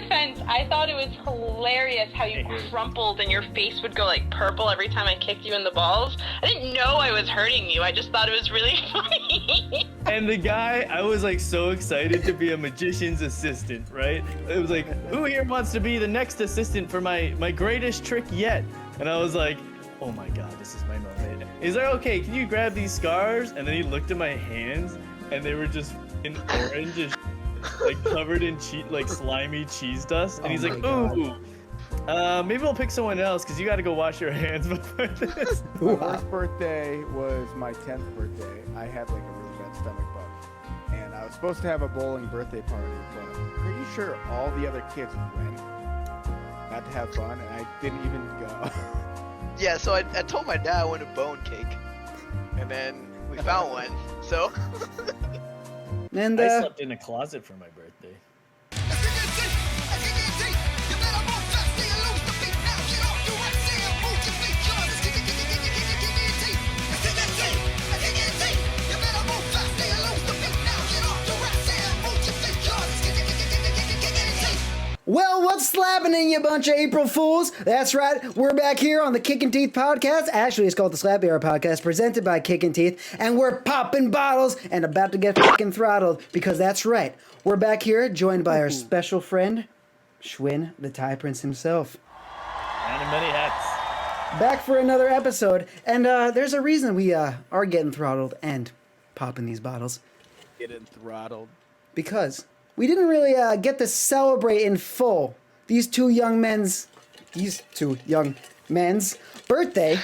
defense, I thought it was hilarious how you crumpled and your face would go like purple every time I kicked you in the balls. I didn't know I was hurting you. I just thought it was really funny. And the guy, I was like so excited to be a magician's assistant, right? It was like, who here wants to be the next assistant for my greatest trick yet? And I was like, oh my God, this is my moment. He's like, okay, can you grab these scars? And then he looked at my hands and they were just in orange and like covered in like slimy cheese dust. And he's like, ooh, maybe we'll pick someone else because you got to go wash your hands before this. My first birthday was my 10th birthday. I had like a really bad stomach bug. And I was supposed to have a bowling birthday party, but I'm pretty sure all the other kids went. Got to have fun, and I didn't even go. Yeah, so I told my dad I wanted a bone cake. And then we found one, so... And I slept in a closet for my birthday. well, what's slapping in you bunch of April Fools? That's right, we're back here on the Kickin' Teeth podcast. Actually, it's called the Slappy Hour podcast, presented by Kickin' Teeth, and we're popping bottles and about to get fucking throttled because that's right, we're back here joined by our special friend, Schwinn, the Thai Prince himself. And in many hats. Back for another episode, and there's a reason we are getting throttled and popping these bottles. Getting throttled. Because we didn't really get to celebrate in full these two young men's birthday.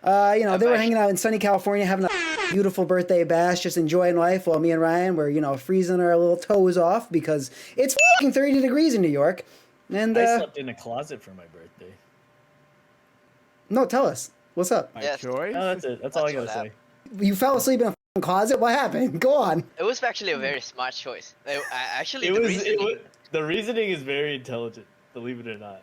They were hanging out in sunny California, having a beautiful birthday bash, just enjoying life, while me and Ryan were, freezing our little toes off because it's fucking 30 degrees in New York. And I slept in a closet for my birthday. No, tell us. What's up? My choice? No, that's it. That's all I gotta say. You fell asleep in a fucking closet? What happened? Go on. It was actually a very smart choice. The reasoning is very intelligent, believe it or not.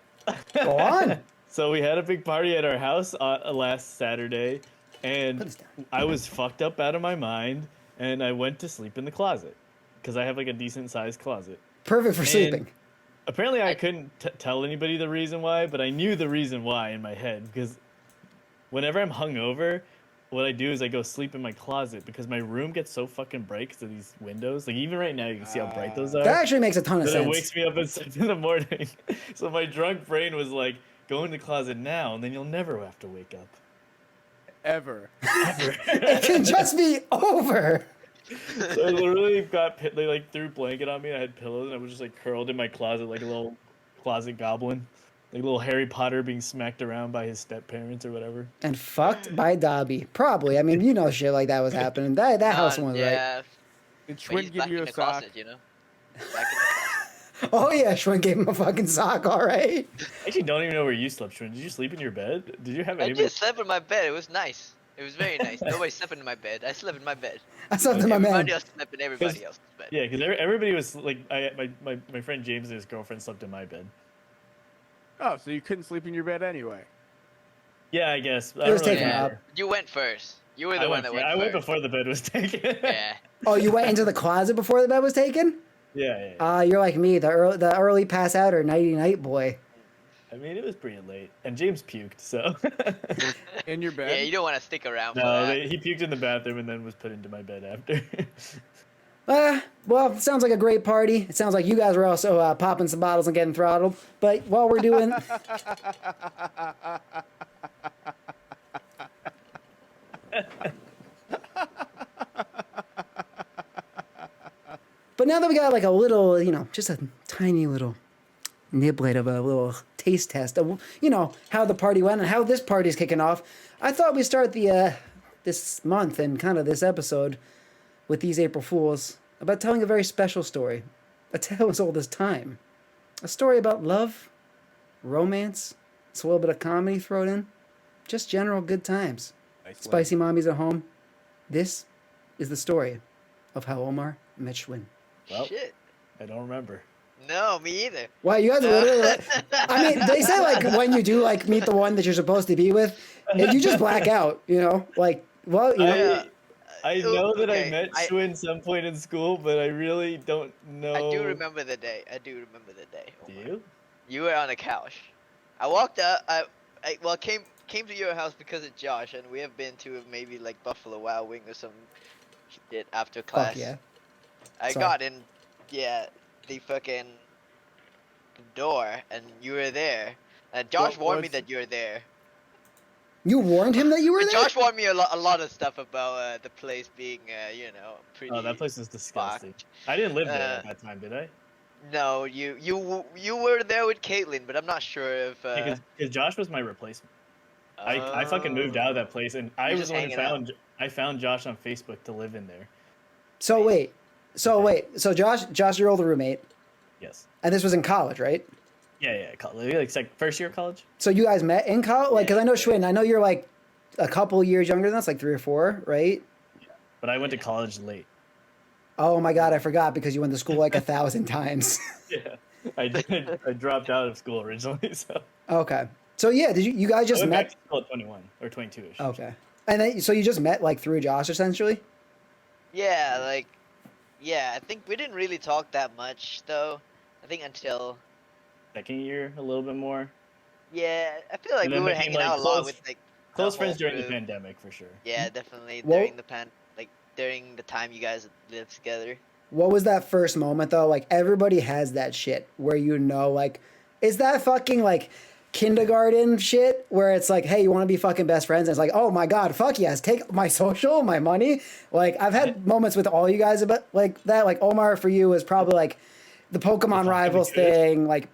Go on. So we had a big party at our house last Saturday, and I was fucked up out of my mind, and I went to sleep in the closet because I have like a decent sized closet. Perfect for sleeping. Apparently, I couldn't tell anybody the reason why, but I knew the reason why in my head because whenever I'm hungover, what I do is I go sleep in my closet because my room gets so fucking bright because of these windows. Like even right now, you can see how bright those are. That actually makes a ton of sense. It wakes me up at 6 in the morning. So my drunk brain was like, go in the closet now, and then you'll never have to wake up. Ever. It can just be over. So I literally they like threw a blanket on me. I had pillows, and I was just like curled in my closet like a little closet goblin. Like little Harry Potter being smacked around by his step-parents or whatever. And fucked by Dobby. Probably. I mean, shit like that was happening. That house one was right. Did Schwinn give you a sock? Closet, Back in the closet. Oh yeah, Schwinn gave him a fucking sock, alright. I actually don't even know where you slept, Schwinn. Did you sleep in your bed? Did you have I just slept in my bed. It was nice. It was very nice. Nobody slept in my bed. I slept in my bed. I slept in my man. Everybody else slept in everybody else's bed. Yeah, because everybody was like, my friend James and his girlfriend slept in my bed. Oh, so you couldn't sleep in your bed anyway? Yeah, I guess. It was taken up. You went first. You were the one that went first. I went before the bed was taken. Yeah. Oh, you went into the closet before the bed was taken? Yeah. You're like me, the early pass out or nighty night boy. I mean, it was pretty late, and James puked, so. In your bed? Yeah, you don't want to stick around for No, that. he puked in the bathroom and then was put into my bed after. Well, it sounds like a great party. It sounds like you guys were also popping some bottles and getting throttled. But while we're doing... But now that we got like a little, just a tiny little niblet of a little taste test of, how the party went and how this party is kicking off, I thought we'd start this month and kind of this episode with these April Fools about telling a very special story, a tale as old as time, a story about love, romance, it's a little bit of comedy thrown in, just general good times. Nice Spicy mommies at home. This is the story of how Omar met Schwinn. Well, Shit. I don't remember. No, me either. Wow, you guys literally... I mean, they say when you do meet the one that you're supposed to be with, you just black out, I I know that I okay, met Schwinn some point in school, but I really don't know. I do remember the day. Do Omar. you? You were on a couch. I walked up. I came to your house because of Josh, and we have been to maybe like Buffalo Wild Wing or some shit after class. Fuck yeah. I Sorry. got in, the fucking door, and you were there. And Josh warned me that you were there. You warned him that you were there? Josh warned me a lot of stuff about the place being, pretty. Oh, that place is disgusting. fucked. I didn't live there at that time, did I? No, you were there with Caitlin, but I'm not sure if. Because Josh was my replacement. I fucking moved out of that place, and I You're was just the one hanging who I found Josh on Facebook to live in there. So wait. So Josh, your older roommate, Yes. and this was in college, right? Yeah. Like first year of college. So you guys met in college? Like, because I know Yeah. Schwinn, I know you're like a couple years younger than us, like 3 or 4, right? But I went to college late. Oh my God, I forgot because you went to school like 1,000 times. Yeah. I did. I dropped out of school originally, so. Okay. So yeah, did you guys I just went back met? to school at 21 or 22ish. Okay. And then, so you just met like through Josh essentially? Yeah, I think we didn't really talk that much though. I think until. Second year, a little bit more. Yeah, I feel like And we then were became, hanging like, out a lot close- with like. Close the friends whole during the group. pandemic, for sure. Yeah, definitely Well- during the time you guys lived together. What was that first moment though? Like everybody has that shit where like, is that fucking like kindergarten shit where it's like, hey, you want to be fucking best friends? And it's like, oh my God, fuck yes, take my social, my money. Like I've had moments with all you guys about like that. Like Omar for you was probably like the Pokemon Rivals thing. Like,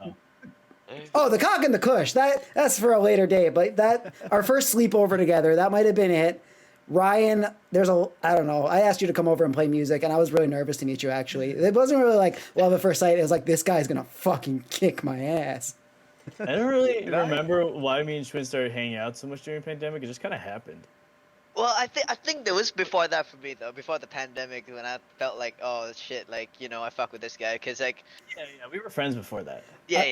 oh, the cock and the kush. That's for a later date. But that our first sleepover together, that might have been it. Ryan, I don't know. I asked you to come over and play music, and I was really nervous to meet you, actually. It wasn't really like love at first sight. It was like, this guy's going to fucking kick my ass. I don't really remember why me and Schwinn started hanging out so much during the pandemic. It just kind of happened. Well, I think there was before that for me though. Before the pandemic, when I felt like, oh shit, like I fuck with this guy, cause like. Yeah, we were friends before that. Yeah.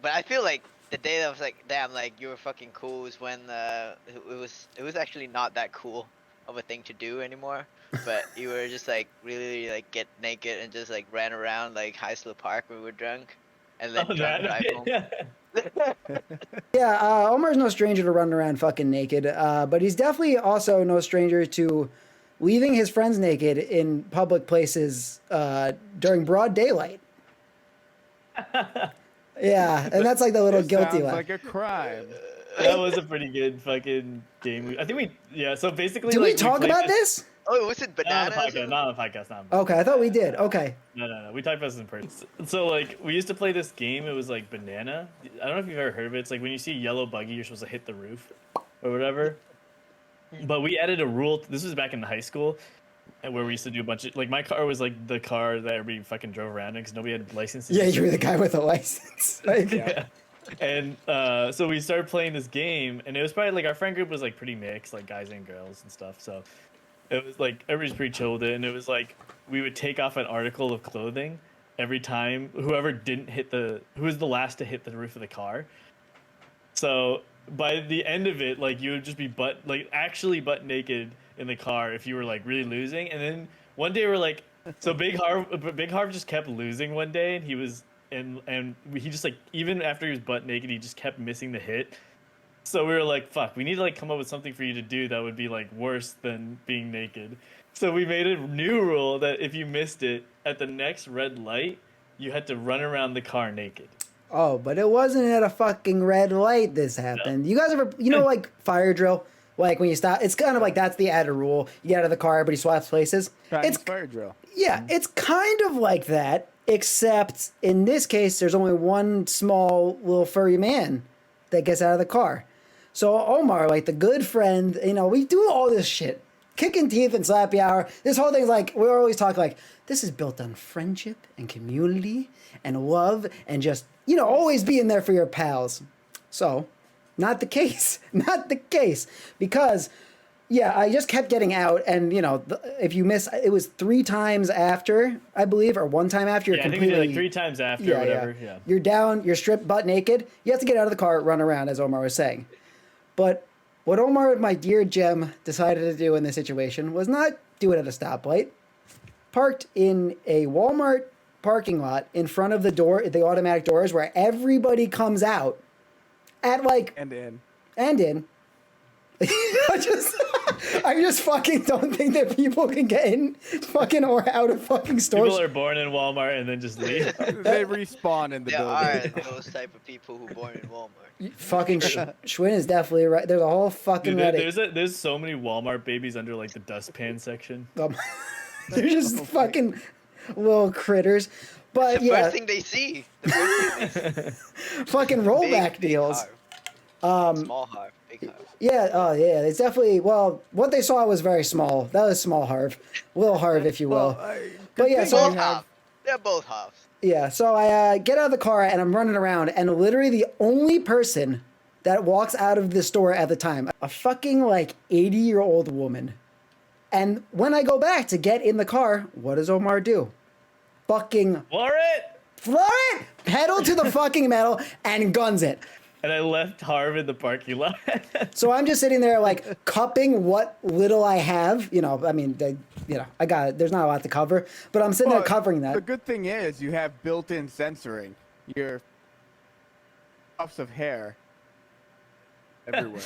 But I feel like the day that I was like, damn, like you were fucking cool was when it was actually not that cool of a thing to do anymore. But you were just like really like get naked and just like ran around like Heisler Park when we were drunk, and then drive home. Yeah, Omar's no stranger to running around fucking naked, but he's definitely also no stranger to leaving his friends naked in public places during broad daylight. Yeah, and that's like the little guilty Sounds laugh. like a crime. That was a pretty good fucking game. I think so basically. Did like, we talk played about this? this? Oh, was it bananas? Not on the podcast. Okay, I thought we did. Okay. No. We talked about this in person. So like we used to play this game. It was like banana. I don't know if you've ever heard of it. It's like when you see a yellow buggy, you're supposed to hit the roof or whatever. But we added a rule. This was back in high school, where we used to do a bunch of like my car was like the car that everybody fucking drove around in because nobody had licenses. Yeah, you were the guy with a license. Like, Yeah. And so we started playing this game, and it was probably like our friend group was like pretty mixed, like guys and girls and stuff. So it was like everybody's pretty chill with it, and it was like we would take off an article of clothing every time whoever didn't hit who was the last to hit the roof of the car. So by the end of it, like you would just be actually butt naked in the car if you were like really losing. And then one day we're like, so Big Harv just kept losing one day, and he was. And he just like even after he was butt naked, he just kept missing the hit. So we were like, "Fuck, we need to like come up with something for you to do that would be like worse than being naked." So we made a new rule that if you missed it at the next red light, you had to run around the car naked. oh, but it wasn't at a fucking red light this happened. You guys ever, like fire drill? Like when you stop, it's kind of like that's the added rule. You get out of the car, everybody swaps places. Chinese fire drill. Yeah, it's kind of like that, except in this case, there's only one small little furry man that gets out of the car. So Omar, like the good friend, we do all this shit. Kicking teeth and slappy hour. This whole thing's like, we always talk like, this is built on friendship and community and love and just, always being there for your pals. So, not the case. Not the case. Because, yeah, I just kept getting out and, if you miss, it was 3 times after, I believe, or 1 time after. You're Yeah, I think completely, we did like 3 times after or whatever. Yeah. You're down, you're stripped butt naked. You have to get out of the car, run around, as Omar was saying. But what Omar, my dear gem, decided to do in this situation was not do it at a stoplight. Parked in a Walmart parking lot in front of the automatic doors where everybody comes out at like And in. and in. I just fucking don't think that people can get in fucking or out of fucking stores. People are born in Walmart and then just leave. They respawn in the There building. are those type of people who born in Walmart. Fucking Schwinn is definitely right. There's a whole fucking Dude, Reddit. there's so many Walmart babies under like the dustpan section. They're just fucking little critters. But The yeah, first thing they see. The first thing they see. fucking rollback deals. Small Harv, big Harv. Yeah, oh yeah, it's definitely, well, what they saw was very small. That was small Harv. Little Harv, if you will. But yeah, so Both Harv. They're both Harvs. yeah, so I get out of the car and I'm running around, and literally the only person that walks out of the store at the time, a fucking like 80-year-old woman. And when I go back to get in the car, what does Omar do? Fucking Floor it! floor it, pedal to the fucking metal, and guns it. And I left Harv in the parking lot. So I'm just sitting there like cupping what little I have. You know, I mean, I got it. There's not a lot to cover, but I'm sitting there covering that. The good thing is you have built-in censoring. Your puffs of hair everywhere.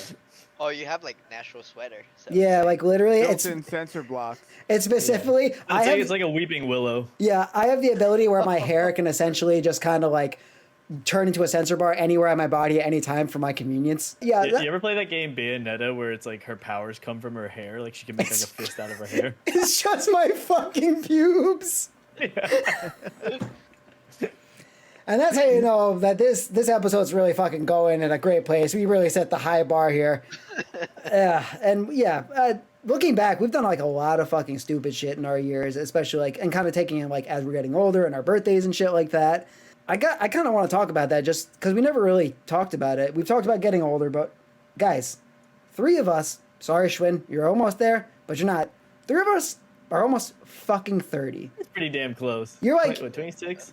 Oh, you have like natural sweater. So. Yeah, like literally, Built-in censor blocks. it's specifically. It's like a weeping willow. Yeah, I have the ability where my hair can essentially just kind of like turn into a sensor bar anywhere on my body at any time for my convenience. Yeah. You ever play that game Bayonetta where it's like her powers come from her hair? Like she can make like a fist out of her hair. It's just my fucking pubes. And that's how you know that this episode's really fucking going in a great place. We really set the high bar here. Yeah, and yeah, looking back, we've done like a lot of fucking stupid shit in our years, especially like, and kind of taking it like as we're getting older and our birthdays and shit like that. I kind of want to talk about that just because we never really talked about it. We've talked about getting older, but guys, 3 of us, sorry Schwinn, you're almost there, but you're not. 3 of us are almost fucking 30. It's pretty damn close. You're like- what, 26?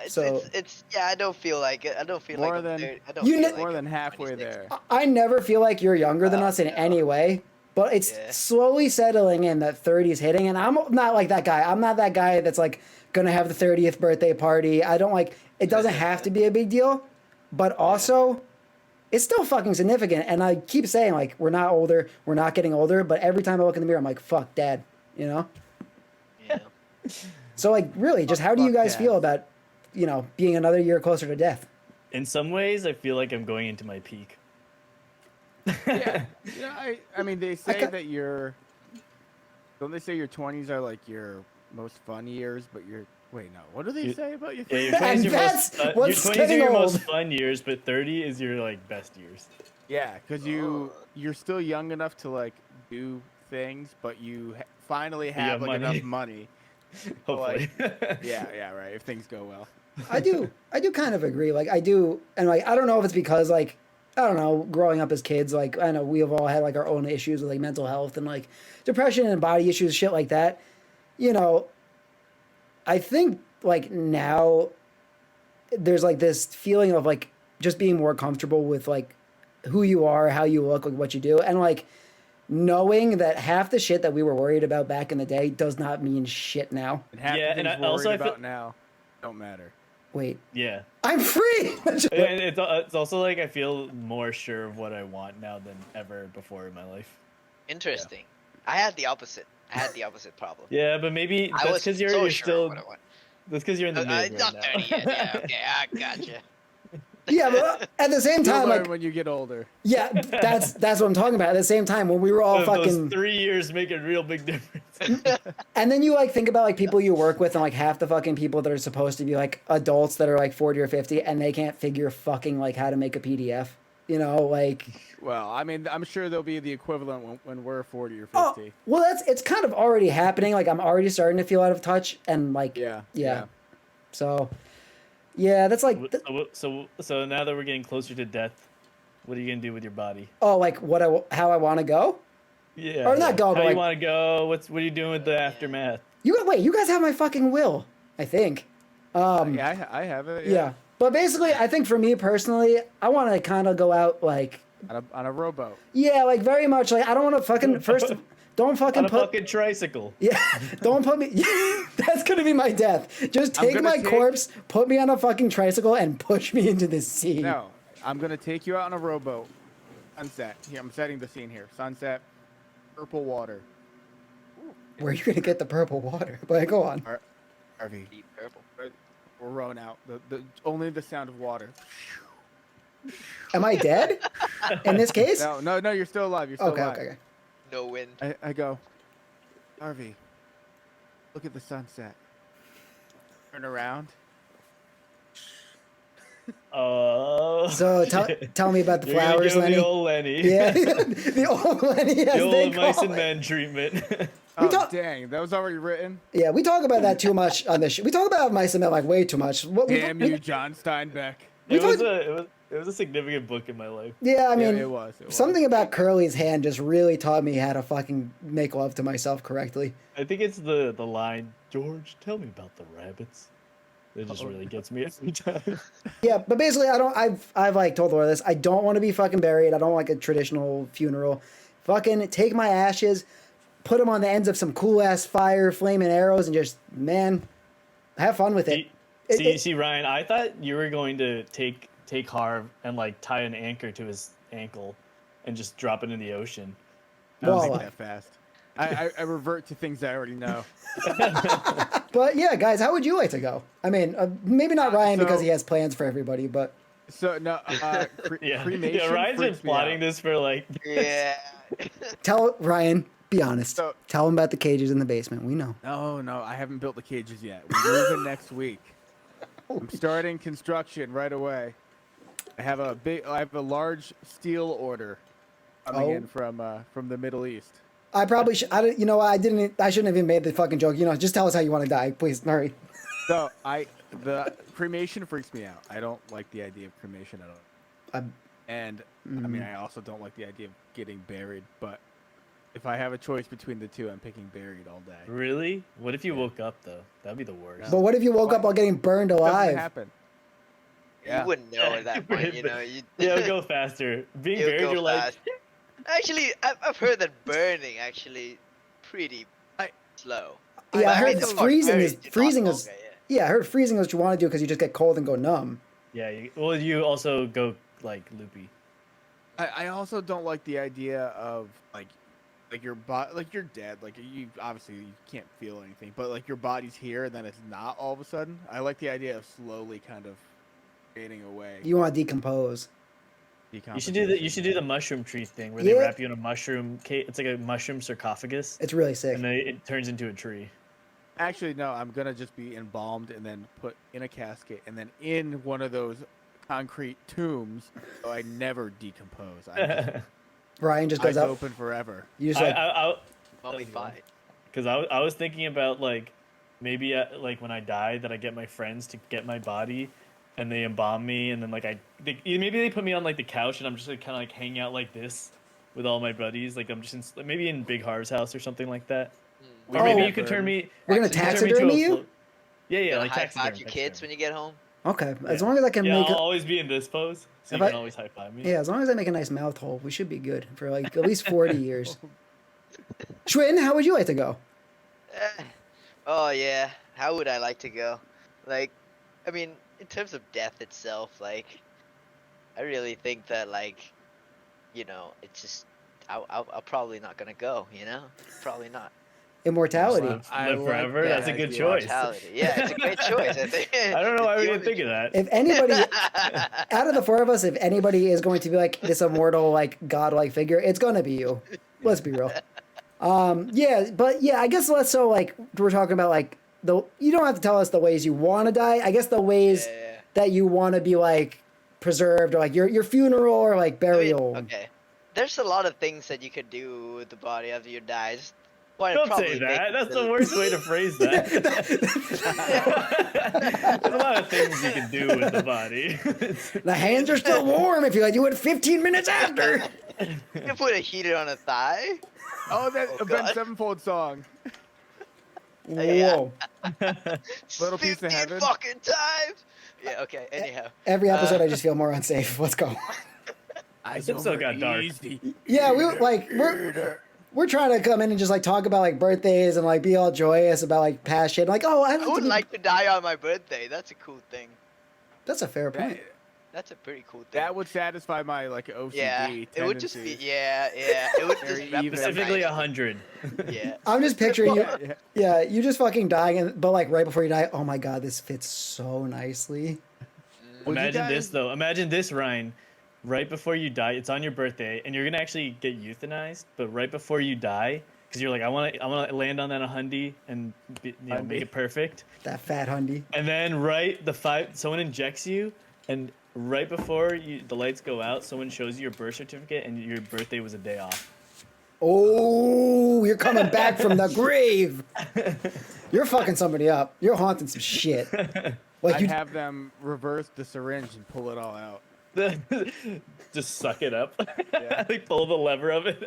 So- It's yeah. I don't feel like it. I don't feel More like than- I'm third- I don't You feel ne- like More I'm than halfway 26. there. I never feel like you're younger than us in any way, but it's Yeah. slowly settling in that 30 is hitting, and I'm not like that guy. I'm not that guy that's like gonna have the 30th birthday party. I don't like, it doesn't have to be a big deal, but also it's still fucking significant. And I keep saying like, we're not older, we're not getting older, but every time I look in the mirror, I'm like, fuck dad, you know? Yeah. So like, really, just how do you Fuck guys dad. feel about, you know, being another year closer to death? In some ways, I feel like I'm going into my peak. Yeah. I mean, they say ca- that don't they say your 20s are like your most fun years, but wait, no. What do they say about your Yeah, your 20s And are your that's most, what's your 20s are getting your old. most fun years, but 30 is your like best years. Yeah, because you're still young enough to like do things, but you finally you have have like money. enough money. Hopefully. Yeah, right. If things go well. I do kind of agree. Like I do, and like I don't know if it's because like I don't know, growing up as kids, like I know we've all had like our own issues with like mental health and like depression and body issues, shit like that. You know, I think like now there's like this feeling of like just being more comfortable with like who you are, how you look, like what you do, and like knowing that half the shit that we were worried about back in the day does not mean shit now. And half Yeah, the and things I- also worried I feel- about now don't matter. Wait, Yeah. I'm free. And it's also like I feel more sure of what I want now than ever before in my life. Interesting. I had the opposite. I had the opposite problem. Yeah, but maybe I that's was because so you're sure still. of what I want. That's because you're in the mid Not right 30 now. yet. Yeah, okay, I gotcha. Yeah, but at the same You'll time, learn like when you get older. yeah, that's what I'm talking about. At the same time, when we were all fucking. Those 3 years make a real big difference. And then you like think about like people you work with and like half the fucking people that are supposed to be like adults that are like 40 or 50 and they can't figure fucking like how to make a PDF. You know, like Well, I mean, I'm sure there'll be the equivalent when we're 40 or 50. oh, well it's kind of already happening. Like I'm already starting to feel out of touch and like Yeah. So yeah, that's like So now that we're getting closer to death, what are you gonna do with your body? oh like how I want to go. Yeah. Or not go, How but you like- want to go? What are you doing with the aftermath? You guys have my fucking will, I think. Yeah, I have it. Yeah. But basically, I think for me personally, I want to kind of go out like On a rowboat. yeah, like very much like I don't want to fucking Don't fucking On a put. fucking tricycle. Yeah, don't put me. That's gonna be my death. Just I'm take gonna my take- corpse, put me on a fucking tricycle, and push me into the sea. No, I'm gonna take you out on a rowboat. Sunset. Here, I'm setting the scene here. Sunset, purple water. Where are you gonna get the purple water? But go on. RV. Deep purple. We're rowing out. Only the sound of water. Am I dead? In this case? No, you're still alive. You're still Okay, alive. okay. No wind. I go, RV, look at the sunset. Turn around. Oh. So tell me about the You're gonna flowers, give Lenny. the old Lenny. Yeah, the old Lenny, as The they old mice call and it. men treatment. Oh, talk- dang. That was already written. Yeah, we talk about that too much on this show. We talk about mice and men like way too much. Damn you, John Steinbeck. It was a significant book in my life. Yeah, I mean, it was. something about Curly's hand just really taught me how to fucking make love to myself correctly. I think it's the line, George, tell me about the rabbits. It just really gets me every time. Yeah, but basically, I've like told Laura this. I don't want to be fucking buried. I don't like a traditional funeral. Fucking take my ashes, put them on the ends of some cool ass fire, flaming arrows, and just have fun with it. See, Ryan, I thought you were going to take Harv and like tie an anchor to his ankle and just drop it in the ocean. I don't think Walleye. that fast. I revert to things I already know. But yeah, guys, how would you like to go? I mean, maybe not Ryan because he has plans for everybody, but So no, cremation. Yeah, Ryan's been freaks me plotting out. this for like. Yeah. tell Ryan, be honest. So- Tell him about the cages in the basement. We know. No, I haven't built the cages yet. We're moving next week. I'm starting construction right away. I have a large steel order coming in from the Middle East. I probably should. I shouldn't have even made the fucking joke. Just tell us how you want to die, please. Hurry. So the cremation freaks me out. I don't like the idea of cremation at all. And I mean, I also don't like the idea of getting buried. But if I have a choice between the two, I'm picking buried all day. Really? What if you woke up though? That'd be the worst. But what if you woke up while getting burned Doesn't alive? happen. You wouldn't know at that point, you know. Yeah, it'll go faster. Being It'll buried, go you're like, fast. Actually, I've heard that burning actually pretty slow. Yeah, I heard it's freezing is Buried, freezing not is. longer, Yeah, I heard freezing is what you want to do because you just get cold and go numb. yeah. You also go like loopy. I also don't like the idea of like your body, like you're dead, like you obviously you can't feel anything, but like your body's here and then it's not all of a sudden. I like the idea of slowly kind of fading away. You want to decompose. You should do the mushroom tree thing where Yeah. they wrap you in a mushroom cake. It's like a mushroom sarcophagus, It's really sick. and then it turns into a tree. Actually, no, I'm gonna just be embalmed and then put in a casket and then in one of those concrete tombs, so I never decompose. I just, Ryan just goes eyes up. open forever. You just like, Mummified. Because I was thinking about like maybe like when I die that I get my friends to get my body, and they embalm me, and then like maybe they put me on like the couch, and I'm just like kind of like hanging out like this with all my buddies. Like I'm just maybe in Big Harv's house or something like that. Or Oh. maybe you could turn me. We're gonna you could turn me to taxidermy a you? float. Yeah, yeah, like high taxidermy. five your kids when you get home. okay, as long as I can Yeah, make. I'll always be in this pose, so you If can I- always high five me. Yeah, as long as I make a nice mouth hole, we should be good for like at least 40 years. Schwinn, how would you like to go? Oh yeah, how would I like to go? Like, I mean, in terms of death itself, like, I really think that like, it's just, I'm probably not gonna go. Probably not. Immortality. Live I like forever. that That's a good idea. choice. Mortality. Yeah, it's a great choice. I think. I don't know why we It's the didn't think of only that. If anybody out of the four of us, if anybody is going to be like this immortal, like godlike figure, it's gonna be you. Let's be real. Yeah, but yeah, I guess so. Like we're talking about, like you don't have to tell us the ways you want to die. I guess the ways Yeah. that you want to be like preserved, or like your funeral, or like I mean, burial. okay. There's a lot of things that you could do with the body after you die. Just Don't probably say make that. it That's to the worst way to phrase that. There's a lot of things you can do with the body. The hands are still warm if you like do it 15 minutes after. You can put a heater on a thigh. Oh, that Oh, Avenged God. Sevenfold song. Yeah. Whoa. Little piece of 15 heaven. fucking times. Yeah. Okay. Anyhow. Every episode, I just feel more unsafe. Let's go. Eyes episode over got dark. easy. Yeah, we're we're trying to come in and just like talk about like birthdays and like be all joyous about like past shit. Like, oh, I would like to die on my birthday. That's a cool thing. That's a fair point. That's a pretty cool thing. That would satisfy my like OCD. Yeah, it would just be It would just Specifically 100. Yeah. I'm just picturing you. Yeah, you just fucking dying, but like right before you die, oh my god, this fits so nicely. Imagine this though. Imagine this, Ryan. Right before you die, it's on your birthday, and you're gonna actually get euthanized. But right before you die, because you're like, I want to land on that Hyundai and make it perfect. That fat Hyundai. And then someone injects you, and right before the lights go out, someone shows you your birth certificate, and your birthday was a day off. Oh, you're coming back from the grave. You're fucking somebody up. You're haunting some shit. Like I'd have them reverse the syringe and pull it all out. Just suck it up. Yeah. Like pull the lever of it.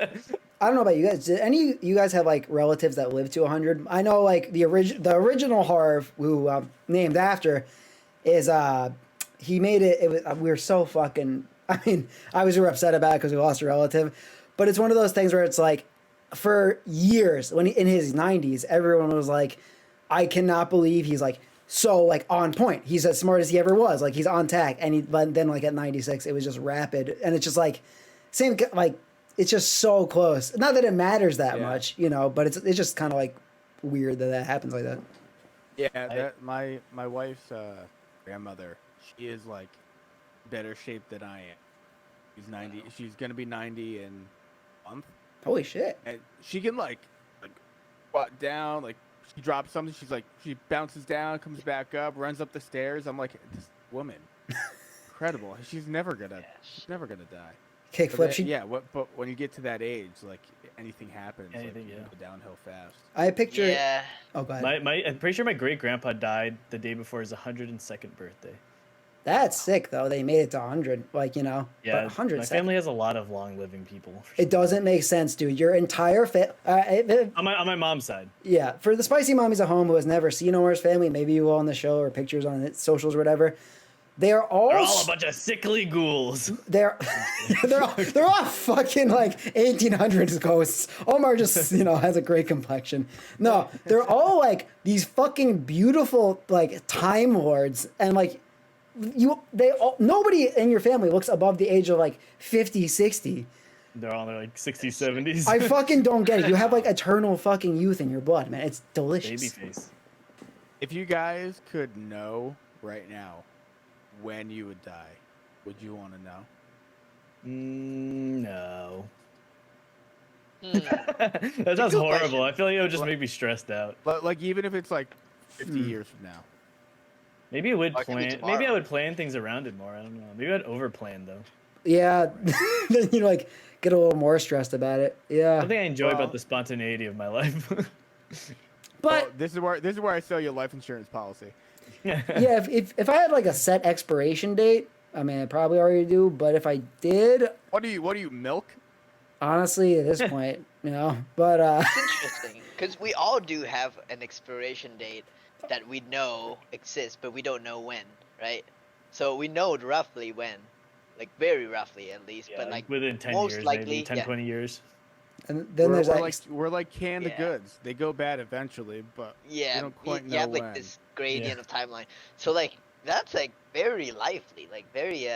I don't know about you guys. Did any of you guys have like relatives that lived to 100? I know like the original Harv, who named after, is he made it. It was we were so fucking. I mean, I was super upset about it because we lost a relative, but it's one of those things where it's like, for years when in his 90s, everyone was like, I cannot believe he's like so like on point. He's as smart as he ever was. Like he's on tack, and then like at 96, it was just rapid, and it's just like same like it's just so close. Not that it matters that much, you know, but it's just kind of like weird that happens like that. Yeah, that my wife's grandmother, she is like better shape than I am. She's 90. She's gonna be 90 in a month. Holy shit! And she can like squat down, like she drops something. She's like she bounces down, comes back up, runs up the stairs. I'm like, this woman, incredible. She's never gonna die. Kickflip. But when you get to that age, like anything happens. Anything, you go downhill fast. I picture. Yeah. Oh, go ahead. I'm pretty sure my great grandpa died the day before his 102nd birthday. That's sick though. They made it to 100. Like, you know. Yeah. 100. My family has a lot of long living people. It doesn't make sense, dude. Your entire on my mom's side. Yeah, for the spicy mommies at home who has never seen Omar's family, maybe you will on the show or pictures on socials or whatever. They're all a bunch of sickly ghouls. They're all fucking like 1800s ghosts. Omar just has a great complexion. No, they're all like these fucking beautiful like time lords, and like nobody in your family looks above the age of like 50, 60. They're all in their like 60s, 70s. I fucking don't get it. You have like eternal fucking youth in your blood, man. It's delicious. Babyface. If you guys could know right now when you would die, would you want to know? No. That sounds horrible. I feel like it would just make me stressed out. But like even if it's like 50 years from now. Maybe it would plan. Maybe I would plan things around it more. I don't know. Maybe I'd overplan though. Yeah, then you like get a little more stressed about it. Yeah. Something I enjoy about the spontaneity of my life. But this is where I sell you a life insurance policy. Yeah, if I had like a set expiration date, I mean I probably already do, but if I did, what do you milk? Honestly, at this point, but it's interesting because we all do have an expiration date that we know exists, but we don't know when, right? So we know roughly when, like very roughly at least, but like within 10 most years, likely, maybe 10, 20 years. And then we're like canned goods. They go bad eventually, but we don't quite know you have when. like this gradient of timeline. So like that's like very lively, like very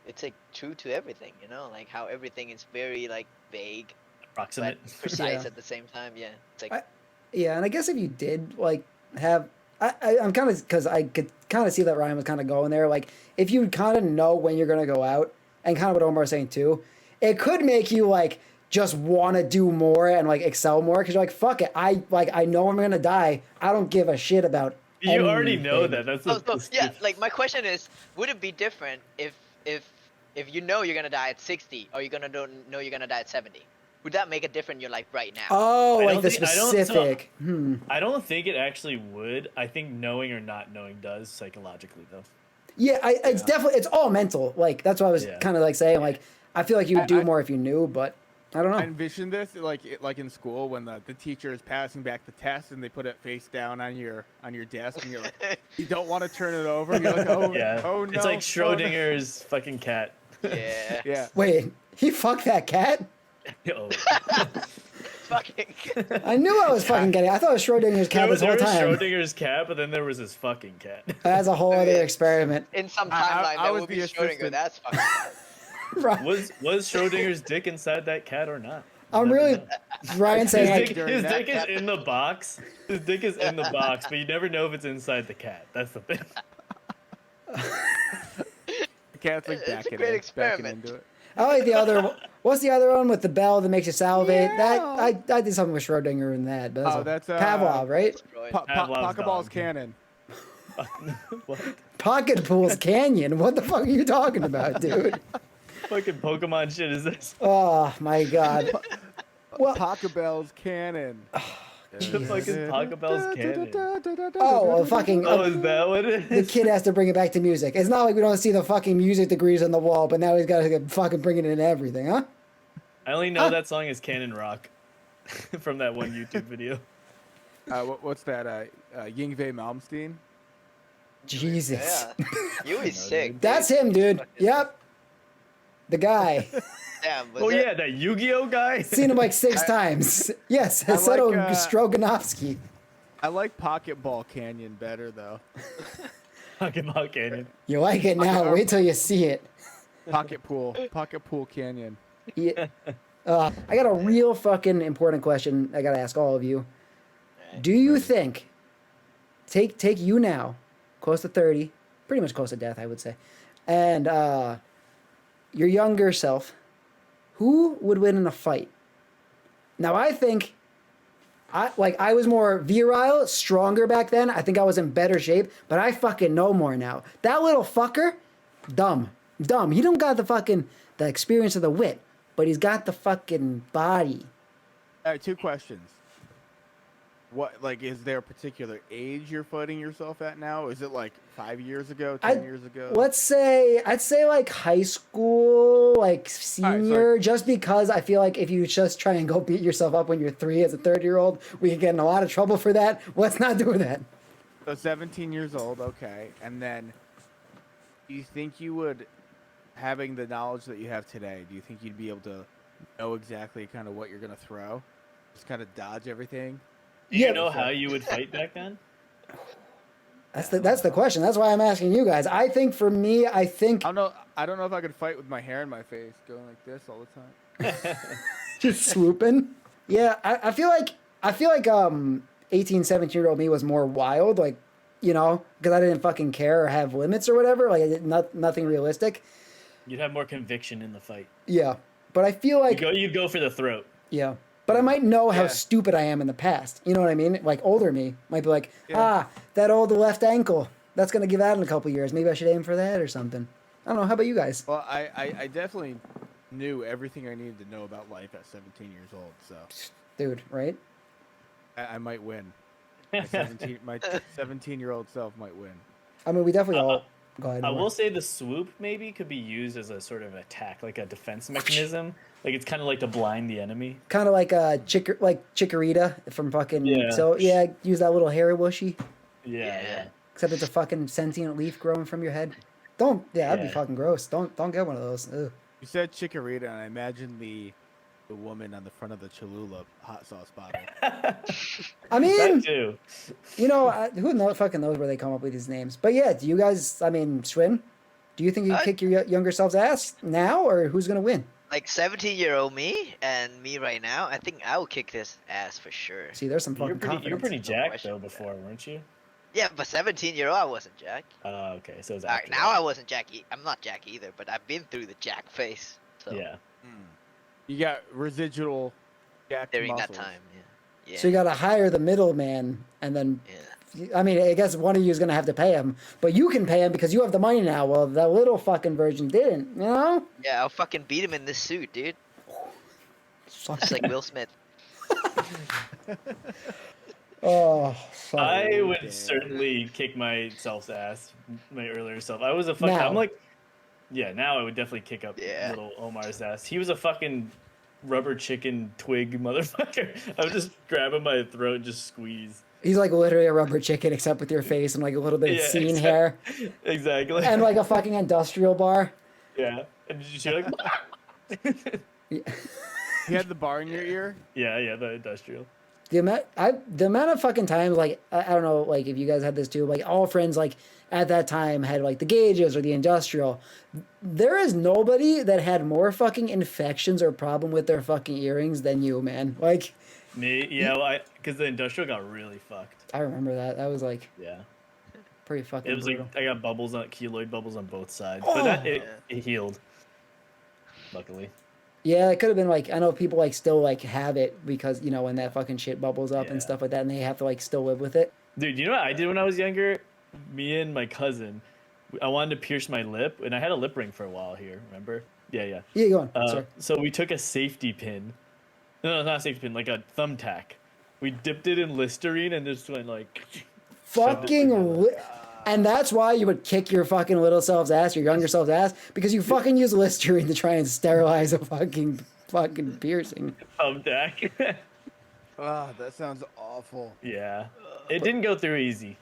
it's like true to everything, like how everything is very like vague, approximate, but precise at the same time. Yeah, it's like and I guess if you did like have, I'm kind of because I could kind of see that Ryan was kind of going there. Like if you kind of know when you're gonna go out, and kind of what Omar was saying too, it could make you like just want to do more and like excel more because you're like, fuck it, I know I'm gonna die. I don't give a shit about. You already know that. That's yeah. Like my question is, would it be different if you know you're gonna die at 60 or you're gonna know you're gonna die at 70? Would that make a difference in your life right now? Oh, like the specific. I don't think it actually would. I think knowing or not knowing does psychologically though. Yeah, it's definitely, it's all mental. Like that's what I was kind of like saying. Like I feel like you would do more if you knew, but I don't know. I envision this like in school when the teacher is passing back the test and they put it face down on your desk and you're like, you don't want to turn it over. You're like, oh no. It's like Schrodinger's fucking cat. Yeah. Yeah. Wait, he fucked that cat? Oh. fucking. I knew I was fucking getting. I thought it was Schrodinger's cat this There whole was time. Schrodinger's cat, but then there was his fucking cat. That's a whole other experiment. In some I- timeline, I that was would be the Schrodinger. assistant. That's fucking. Right. Was Schrodinger's dick inside that cat or not? I'm Never really know. Ryan His saying dick, like, his dick is in the box. His dick is in the box, but you never know if it's inside the cat. That's the thing. The cat's like It's a backing, great backing experiment. into it. I like the other. What's the other one with the bell that makes you salivate? Meow. That I did something with Schrodinger in that. But Oh, that's Pavlov, right? Destroyed. Pavlov's Pokeball's dog. cannon. What? Pocket Pools Canyon. What the fuck are you talking about, dude? Fucking Pokemon shit is this? Oh my god. Well, Pokeball's cannon. The fucking Pokeball's cannon. oh, well, fucking. Oh, is that what it The is? kid has to bring it back to music. It's not like we don't see the fucking music degrees on the wall, but now he's got to fucking bring it in everything, huh? I only know that song is Cannon Rock from that one YouTube video. What's that? Yngwie Malmsteen? Jesus. Yeah. You was sick. That's him, dude. Yep. The guy. Damn. Was Oh it? yeah, that Yu-Gi-Oh guy. Seen him like 6 times. Yes, I Seto like, Stroganovsky. I like Pocketball Canyon better though. Pokemon Canyon. You like it now. Wait till you see it. Pocket Pool Canyon. Yeah. I got a real fucking important question I got to ask all of you. Do you think, take you now, close to 30, pretty much close to death, I would say, and your younger self, who would win in a fight? Now, I think I was more virile, stronger back then. I think I was in better shape, but I fucking know more now. That little fucker, dumb. He don't got the experience of the wit, but he's got the fucking body. All right, 2 questions. What, like, is there a particular age you're fighting yourself at now? Is it like 5 years ago, 10 years ago? I'd say like high school, like senior, just because I feel like if you just try and go beat yourself up when you're 3 as a 30-year-old, we can get in a lot of trouble for that. Let's not do that. So 17 years old, okay. And then, do you think you would, having the knowledge that you have today, do you think you'd be able to know exactly kind of what you're going to throw? Just kind of dodge everything? Do you know how you would fight back then? That's the question. That's why I'm asking you guys. I think for me, I don't know if I could fight with my hair in my face going like this all the time. just swooping. Yeah, I feel like 18, 17-year-old me was more wild, like, you know, because I didn't fucking care or have limits or whatever. Like, I did nothing realistic. You'd have more conviction in the fight. Yeah, but I feel like You'd go for the throat. yeah. But I might know how Yeah. stupid I am in the past. You know what I mean? Like older me might be like, that old left ankle. That's gonna give out in a couple years. Maybe I should aim for that or something. I don't know. How about you guys? Well, I definitely knew everything I needed to know about life at 17 years old, so Dude, right? I might win. My 17-year-old self might win. I mean, we definitely all. Go ahead. I Omar. will say the swoop maybe could be used as a sort of attack, like a defense mechanism. Like it's kind of like to blind the enemy. Kind of like Chikorita from fucking. Yeah. So yeah, use that little hairy bushy. Yeah. Except it's a fucking sentient leaf growing from your head. That'd be Yeah. fucking gross. Don't get one of those. Ugh. You said Chikorita, and I imagine the woman on the front of the Cholula hot sauce bottle. I mean, That too. you know, fucking knows where they come up with these names. But yeah, do you guys? I mean, Schwinn, do you think you kick your younger self's ass now, or who's gonna win? Like 17-year-old me and me right now, I think I will kick this ass for sure. See, there's some fucking You were confidence. pretty jacked question though about before, weren't you? Yeah, but 17-year-old, I wasn't Jack. Oh, okay. So it's Alright, after now that. I wasn't Jack. I'm not Jack either, but I've been through the Jack phase. So Yeah. You got residual jacked during muscles. that time, yeah. So you gotta hire the middleman, and then, Yeah. I mean, I guess one of you is gonna have to pay him, but you can pay him because you have the money now. Well, that little fucking virgin didn't, you know? Yeah, I'll fucking beat him in this suit, dude. Just like Will Smith. Oh, fuck. I would certainly kick myself's ass, my earlier self. I was a fucking. Now. I'm like, yeah. Now I would definitely kick up Yeah. little Omar's ass. He was a fucking rubber chicken twig motherfucker. I would just grab him by the throat and just squeeze. He's like literally a rubber chicken, except with your face and like a little bit of Yeah, scene exact- hair, Exactly. and like a fucking industrial bar. yeah. And you're like, You had the bar in your ear? Yeah, the industrial. The amount of fucking times, like, I don't know, like, if you guys had this too, like, all friends, like, at that time had, like, the gauges or the industrial. There is nobody that had more fucking infections or problem with their fucking earrings than you, man. Like, Me, yeah, well, because the industrial got really fucked. I remember that. That was, like, Yeah. pretty fucking It was brutal. like, I got bubbles on, keloid bubbles on both sides. Oh! But it healed. Luckily. Yeah, it could have been, like, I know people, like, still, like, have it because, you know, when that fucking shit bubbles up and Yeah. stuff like that, and they have to, like, still live with it. Dude, you know what I did when I was younger? Me and my cousin, I wanted to pierce my lip, and I had a lip ring for a while here, remember? Yeah. Yeah, go on. Sorry. So we took a safety pin. No, not a safety pin, like a thumbtack. We dipped it in Listerine and just went like... Fucking... And that's why you would kick your fucking little self's ass, your younger self's ass, because you fucking use Listerine to try and sterilize a fucking piercing. Thumbtack. Ah, that sounds awful. Yeah. It didn't go through easy.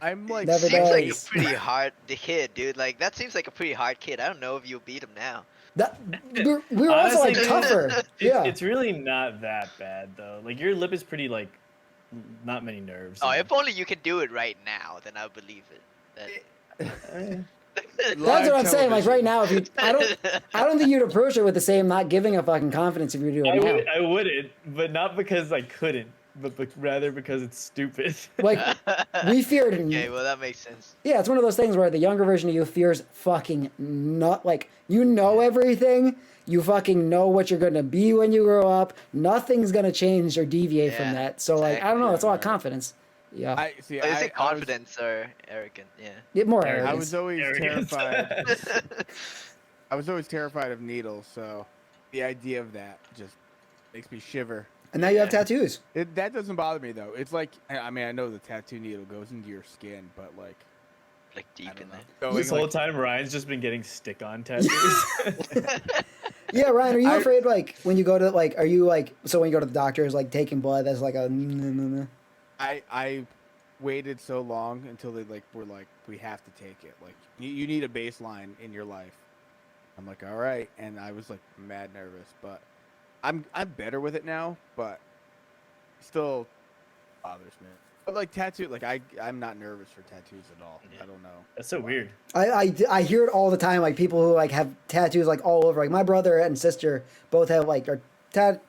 I'm like, Never Seems like a does. pretty hard kid, dude. Like that seems like a pretty hard kid. I don't know if you'll beat him now. That we were also like Honestly, tougher. Yeah. It's really not that bad, though. Like, your lip is pretty, like, not many nerves. Oh, if only you can do it right now, then I'll believe it. That's what I'm saying. Like right now, if you, I don't think you'd approach it with the same not giving a fucking confidence if you do it now. I wouldn't, but not because I couldn't, but rather because it's stupid. Like we feared. Okay, well that makes sense. Yeah, it's one of those things where the younger version of you fears fucking not like you know everything. You fucking know what you're gonna be when you grow up. Nothing's gonna change or deviate from Yeah, that. So like I don't know. exactly. It's all confidence. Yeah, I see. Is it confidence or arrogant? Yeah. get more I arrogance. was always Arrogance. terrified. I was always terrified of needles, so the idea of that just makes me shiver. And now you have tattoos. That doesn't bother me though. It's like, I mean, I know the tattoo needle goes into your skin, but like, Like I deep in don't know. there. Going This whole like, time, Ryan's just been getting stick-on tattoos. Yeah, Ryan, are you afraid like when you go to like, are you like so when you go to the doctor is like taking blood? That's like a. I waited so long until they like were like, we have to take it. Like, you need a baseline in your life. I'm like, all right, and I was like mad nervous, but I'm better with it now, but still bothers me. But like tattoo, like I'm not nervous for tattoos at all. Yeah. I don't know. That's so weird. I hear it all the time. Like people who like have tattoos like all over. Like my brother and sister both have like their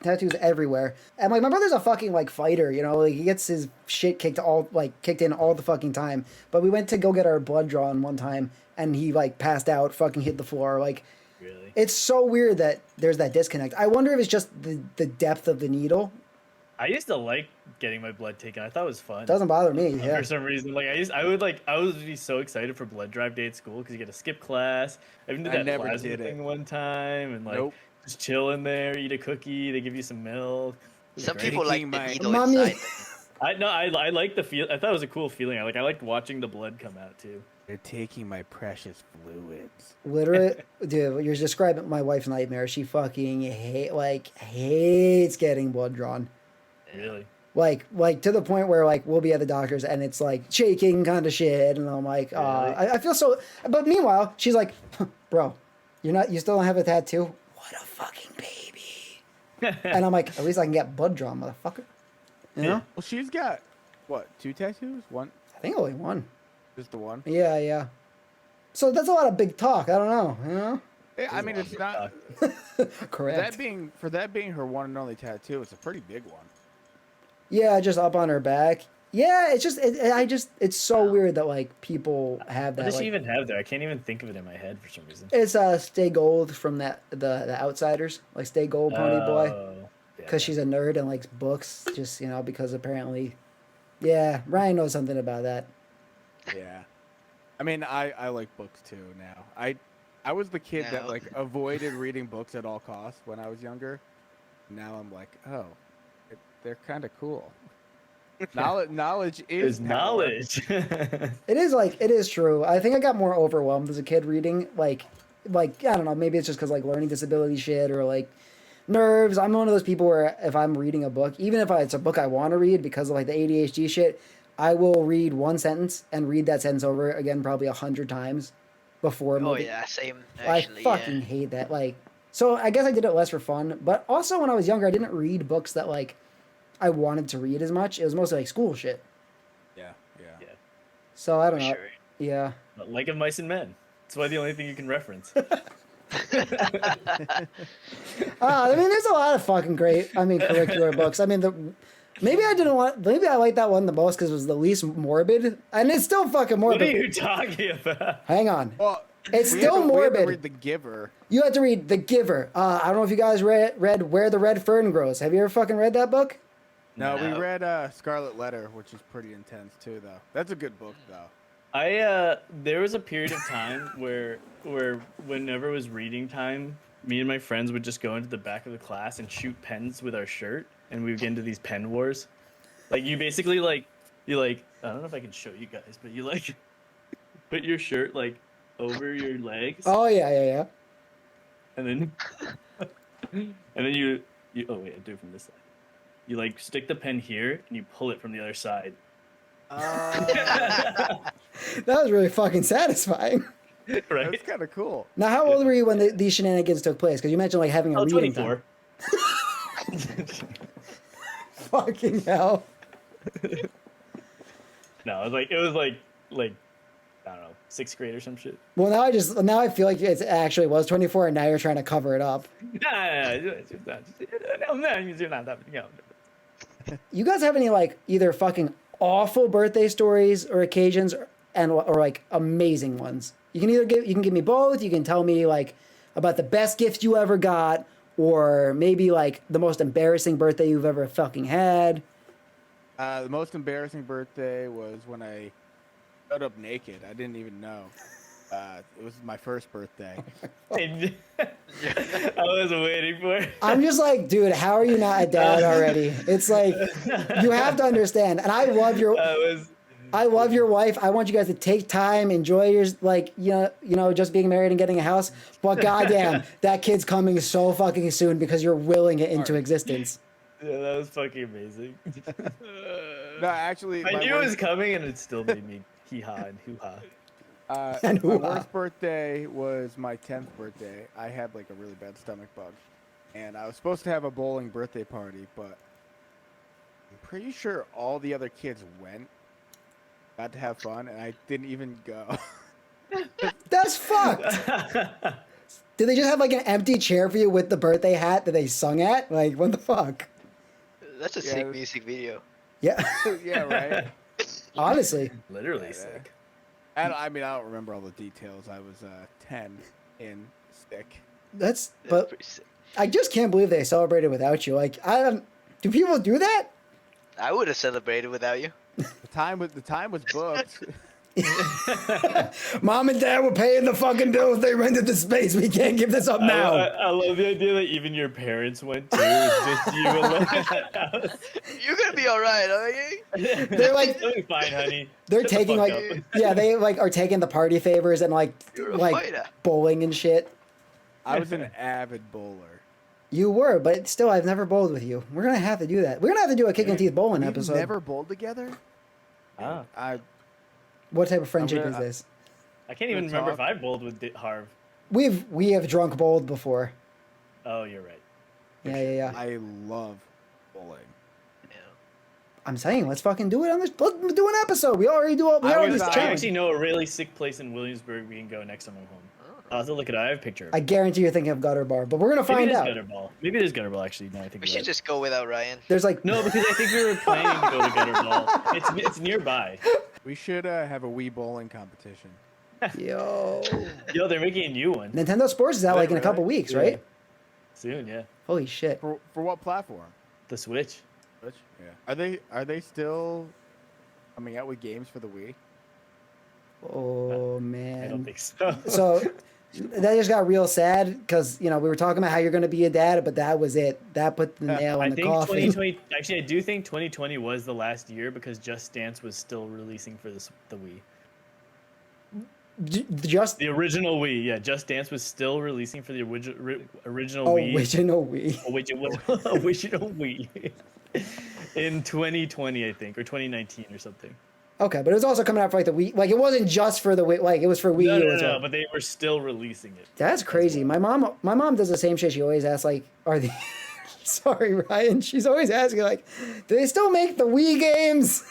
tattoos everywhere. And like my brother's a fucking like fighter. You know, like he gets his shit kicked in all the fucking time. But we went to go get our blood drawn one time, and he like passed out, fucking hit the floor. Like Really? it's so weird that there's that disconnect. I wonder if it's just the depth of the needle. I used to like getting my blood taken. I thought it was fun. Doesn't bother me. Yeah. For some reason, like I would be so excited for blood drive day at school because you get to skip class. I even did I that never plasma did it. thing one time and like Nope. just chill in there, eat a cookie. They give you some milk. It was Some great. people like Taking the my- needle Mommy. inside. I like the feel. I thought it was a cool feeling. I liked watching the blood come out too. They're taking my precious fluids. Literally, dude, you're describing my wife's nightmare. She fucking hates getting blood drawn. Really? Like to the point where like we'll be at the doctor's and it's like shaking kind of shit, and I'm like, Really? I feel so. But meanwhile, she's like, bro, you still don't have a tattoo? What a fucking baby. And I'm like, at least I can get blood drawn, motherfucker. You know? Yeah. Well, she's got what, 2 tattoos? One, I think only one. just the one. Yeah. So that's a lot of big talk. I don't know. You know? Yeah, I mean, it's not Correct. for that being her one and only tattoo. It's a pretty big one. Yeah, just up on her back. Yeah, it's just it's so weird that like people have What that. does she Like, even have there? I can't even think of it in my head for some reason. it's Stay Gold from the Outsiders, like Stay Gold Pony Boy, Oh, yeah. because she's a nerd and likes books. Just because apparently, yeah, Ryan knows something about that. Yeah. I mean, I like books too now. I was the kid that No. like avoided reading books at all costs when I was younger. Now I'm like, oh, they're kind of cool. Knowledge is Is power. knowledge. It is true. I think I got more overwhelmed as a kid reading like I don't know, maybe it's just because like learning disability shit or like nerves. I'm one of those people where if I'm reading a book, even if it's a book I want to read because of like the ADHD shit, I will read one sentence and read that sentence over again probably 100 times before Oh moving. yeah, same. I Actually, fucking yeah. hate that. Like So I guess I did it less for fun, but also when I was younger, I didn't read books that like I wanted to read as much. It was mostly like school shit. Yeah. So I don't For know. sure. Yeah. Like of Mice and Men. That's why the only thing you can reference. I mean, there's a lot of fucking great, curricular books. I mean, maybe I like that one the most because it was the least morbid, and it's still fucking What morbid. are you talking about? Hang on. Well, It's we still had to morbid. read The Giver. You had to read The Giver. I don't know if you guys read Where the Red Fern Grows. Have you ever fucking read that book? No, we No. read Scarlet Letter, which is pretty intense too, though. That's a good book, though. There was a period of time where whenever it was reading time, me and my friends would just go into the back of the class and shoot pens with our shirt, and we would get into these pen wars. Like you basically I don't know if I can show you guys, but you like put your shirt like over your legs, Oh yeah. and then you oh wait, I'll do it from this side. You like stick the pen here and you pull it from the other side. That was really fucking satisfying. Right? That's kind of cool. Now, how old were you when these shenanigans took place? Because you mentioned like having a Oh, reading 24. time. Fucking hell. No, it was like I don't know, 6th grade or some shit. Well, now I feel like it actually was 24, and now you're trying to cover it up. You guys have any like either fucking awful birthday stories or occasions, or like amazing ones? You can give me both. You can tell me like about the best gift you ever got, or maybe like the most embarrassing birthday you've ever fucking had. The most embarrassing birthday was when I showed up naked. I didn't even know. It was my first birthday. I was waiting for it. I'm just like, dude, how are you not a dad already? It's like you have to understand. And I love your wife. I want you guys to take time, enjoy your just being married and getting a house. But goddamn, that kid's coming so fucking soon because you're willing it into existence. Yeah, that was fucking amazing. No, actually, I knew it was coming, and it still made me hee-haw and hoo-ha. And my hoo-ha. worst birthday was my 10th birthday. I had like a really bad stomach bug, and I was supposed to have a bowling birthday party, but I'm pretty sure all the other kids got to have fun, and I didn't even go. That's fucked. Did they just have like an empty chair for you with the birthday hat that they sung at? Like, what the fuck? That's a Yeah, sick it was- music video. Yeah, Yeah, right. honestly. Literally Yeah. sick. I mean, I don't remember all the details. I was 10 and sick. That's That's but pretty sick. I just can't believe they celebrated without you. Like, do people do that? I would have celebrated without you. The time was booked. Mom and Dad were paying the fucking bills. They rented the space. We can't give this up now. I love the idea that even your parents went too. It's just you alone at that house. You're gonna be all right, okay? They're like, It'll be fine, honey. they're Shut the taking fuck like, up. yeah, they like are taking the party favors and like You're a fighter. bowling and shit. I was an avid bowler. You were, but still, I've never bowled with you. We're gonna have to do that. We're gonna have to do a kicking teeth bowling We've episode. never bowled together. Ah, What type of friendship gonna- is this? I can't even Good remember if talk. I bowled with Harv. We have drunk bowled before. Oh, you're right. Yeah. I love bowling. Yeah. I'm saying, let's fucking do it on this. Let's do an episode. We already do it. We I already was- this I challenge. actually know a really sick place in Williamsburg we can go next time I'm home. I'll have to look it up. I have a picture of I it. gutter you're thinking of gutter bar, but we're gonna Maybe find it is out. Gutterball. Maybe it is Gutterball, actually. No, I think We you're should right. just go without Ryan. There's like No, because I think we were planning to go to Gutterball. It's nearby. We should have a Wii bowling competition. yo. Yo, they're making a new one Nintendo Sports is out like in a Really? couple weeks, Yeah. right? soon. Yeah, Holy shit. For what platform? the Switch. Which? Yeah. Are they still coming out with games for the Wii? Oh I don't man. think so. So that just got real sad because we were talking about how you're gonna be a dad, but that was it. That put the nail I in the think coffin. 2020. Actually, I do think 2020 was the last year because Just Dance was still releasing for the Wii. Just The original Wii, yeah. Just Dance was still releasing for the original Wii. original Wii. Original Wii. In 2020, I think, or 2019 or something. Okay, but it was also coming out for like the Wii. Like it wasn't just for the Wii. Like it was for Wii U as well. No, but they were still releasing it. That's crazy. My mom does the same shit. She always asks like, "Are the?" Sorry, Ryan. She's always asking like, "Do they still make the Wii games?"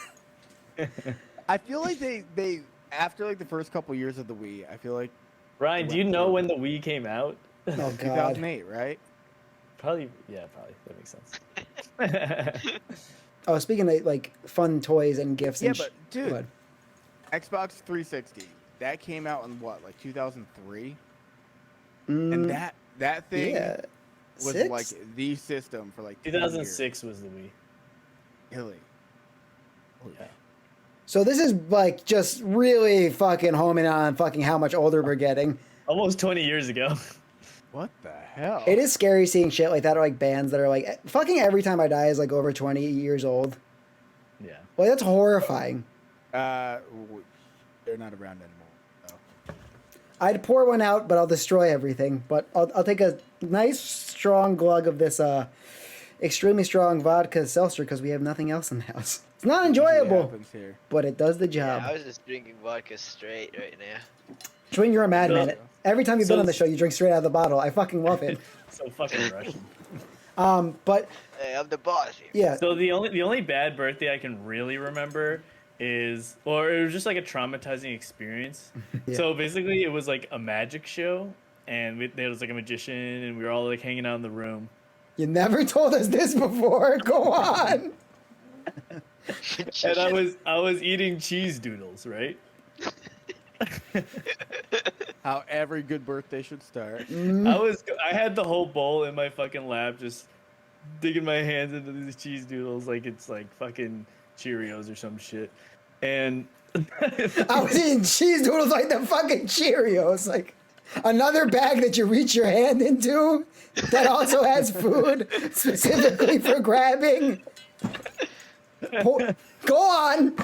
I feel like they after like the first couple years of the Wii, I feel like Ryan, do you know when the Wii came out? Oh God. 2008, right? Probably. That makes sense. Oh, speaking of like fun toys and gifts. Yeah, and but dude, Go ahead. Xbox 360 that came out in what, like 2003, Mm, and that thing yeah. was 6? like the system for like 10 2006 was the Wii. years. Really? Yeah. So this is like just really fucking homing on fucking how much older we're getting. Almost 20 years ago. What the hell? It is scary seeing shit like that, or like bands that are like fucking Every Time I Die is like over 20 years old. Yeah. Like that's horrifying. They're not around anymore. So. I'd pour one out, but I'll destroy everything. But I'll take a nice strong glug of this extremely strong vodka seltzer because we have nothing else in the house. It's not enjoyable, Happens here. but it does the job. Yeah, I was just drinking vodka straight right now. Schwinn, you're a madman. So- Every time you've been so- on the show, you drink straight out of the bottle. I fucking love it. So fucking Russian. But Hey, I'm the boss here. yeah, So the only bad birthday I can really remember is, or it was just like a traumatizing experience. Yeah. So basically, it was like a magic show, and there was like a magician, and we were all like hanging out in the room. you never told us this before. Go on. And I was eating cheese doodles, right? How every good birthday should start. I had the whole bowl in my fucking lap, just digging my hands into these cheese doodles like it's like fucking Cheerios or some shit. And I was eating cheese doodles like the fucking Cheerios. Like another bag that you reach your hand into that also has food specifically for grabbing. Go on.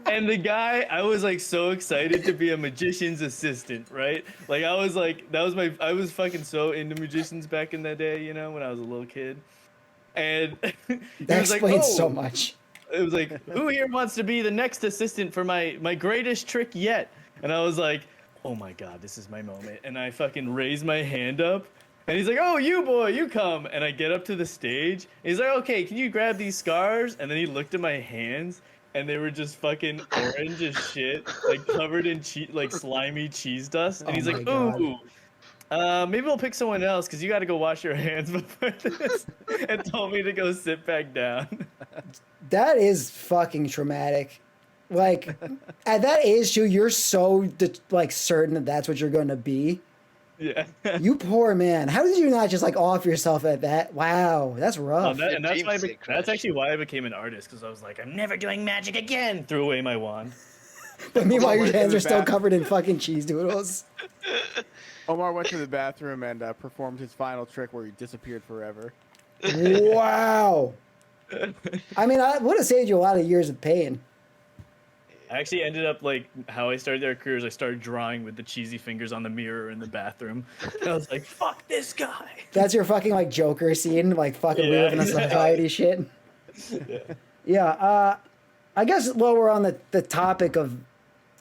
And the guy, I was like so excited to be a magician's assistant, right? Like I was like, I was fucking so into magicians back in that day, you know, when I was a little kid. And he That was like, explains "Oh." so much. It was like, who here wants to be the next assistant for my greatest trick yet? And I was like, oh my God, this is my moment. And I fucking raised my hand up. And he's like, oh, you boy, you come. And I get up to the stage. And he's like, okay, can you grab these scars? And then he looked at my hands. And they were just fucking orange as shit, like covered in like slimy cheese dust. And Oh he's my like, God. ooh, maybe we'll pick someone else because you got to go wash your hands before this. And told me to go sit back down. That is fucking traumatic. Like at that age too, you're so like certain that that's what you're going to be. Yeah. You poor man. How did you not just like off yourself at that? Wow, that's rough. And that's why Dreams get that's actually crushed. why I became an artist, because I was like, I'm never doing magic again. Threw away my wand. But meanwhile, your went to hands the are still bathroom. covered in fucking cheese doodles. Omar went to the bathroom and performed his final trick where he disappeared forever. Wow. I mean, I would have saved you a lot of years of pain. I actually ended up like how I started their careers. I started drawing with the cheesy fingers on the mirror in the bathroom. And I was like, fuck this guy. That's your fucking like Joker scene, like fucking Yeah, reliving the society shit. Yeah. I guess while we're on the topic of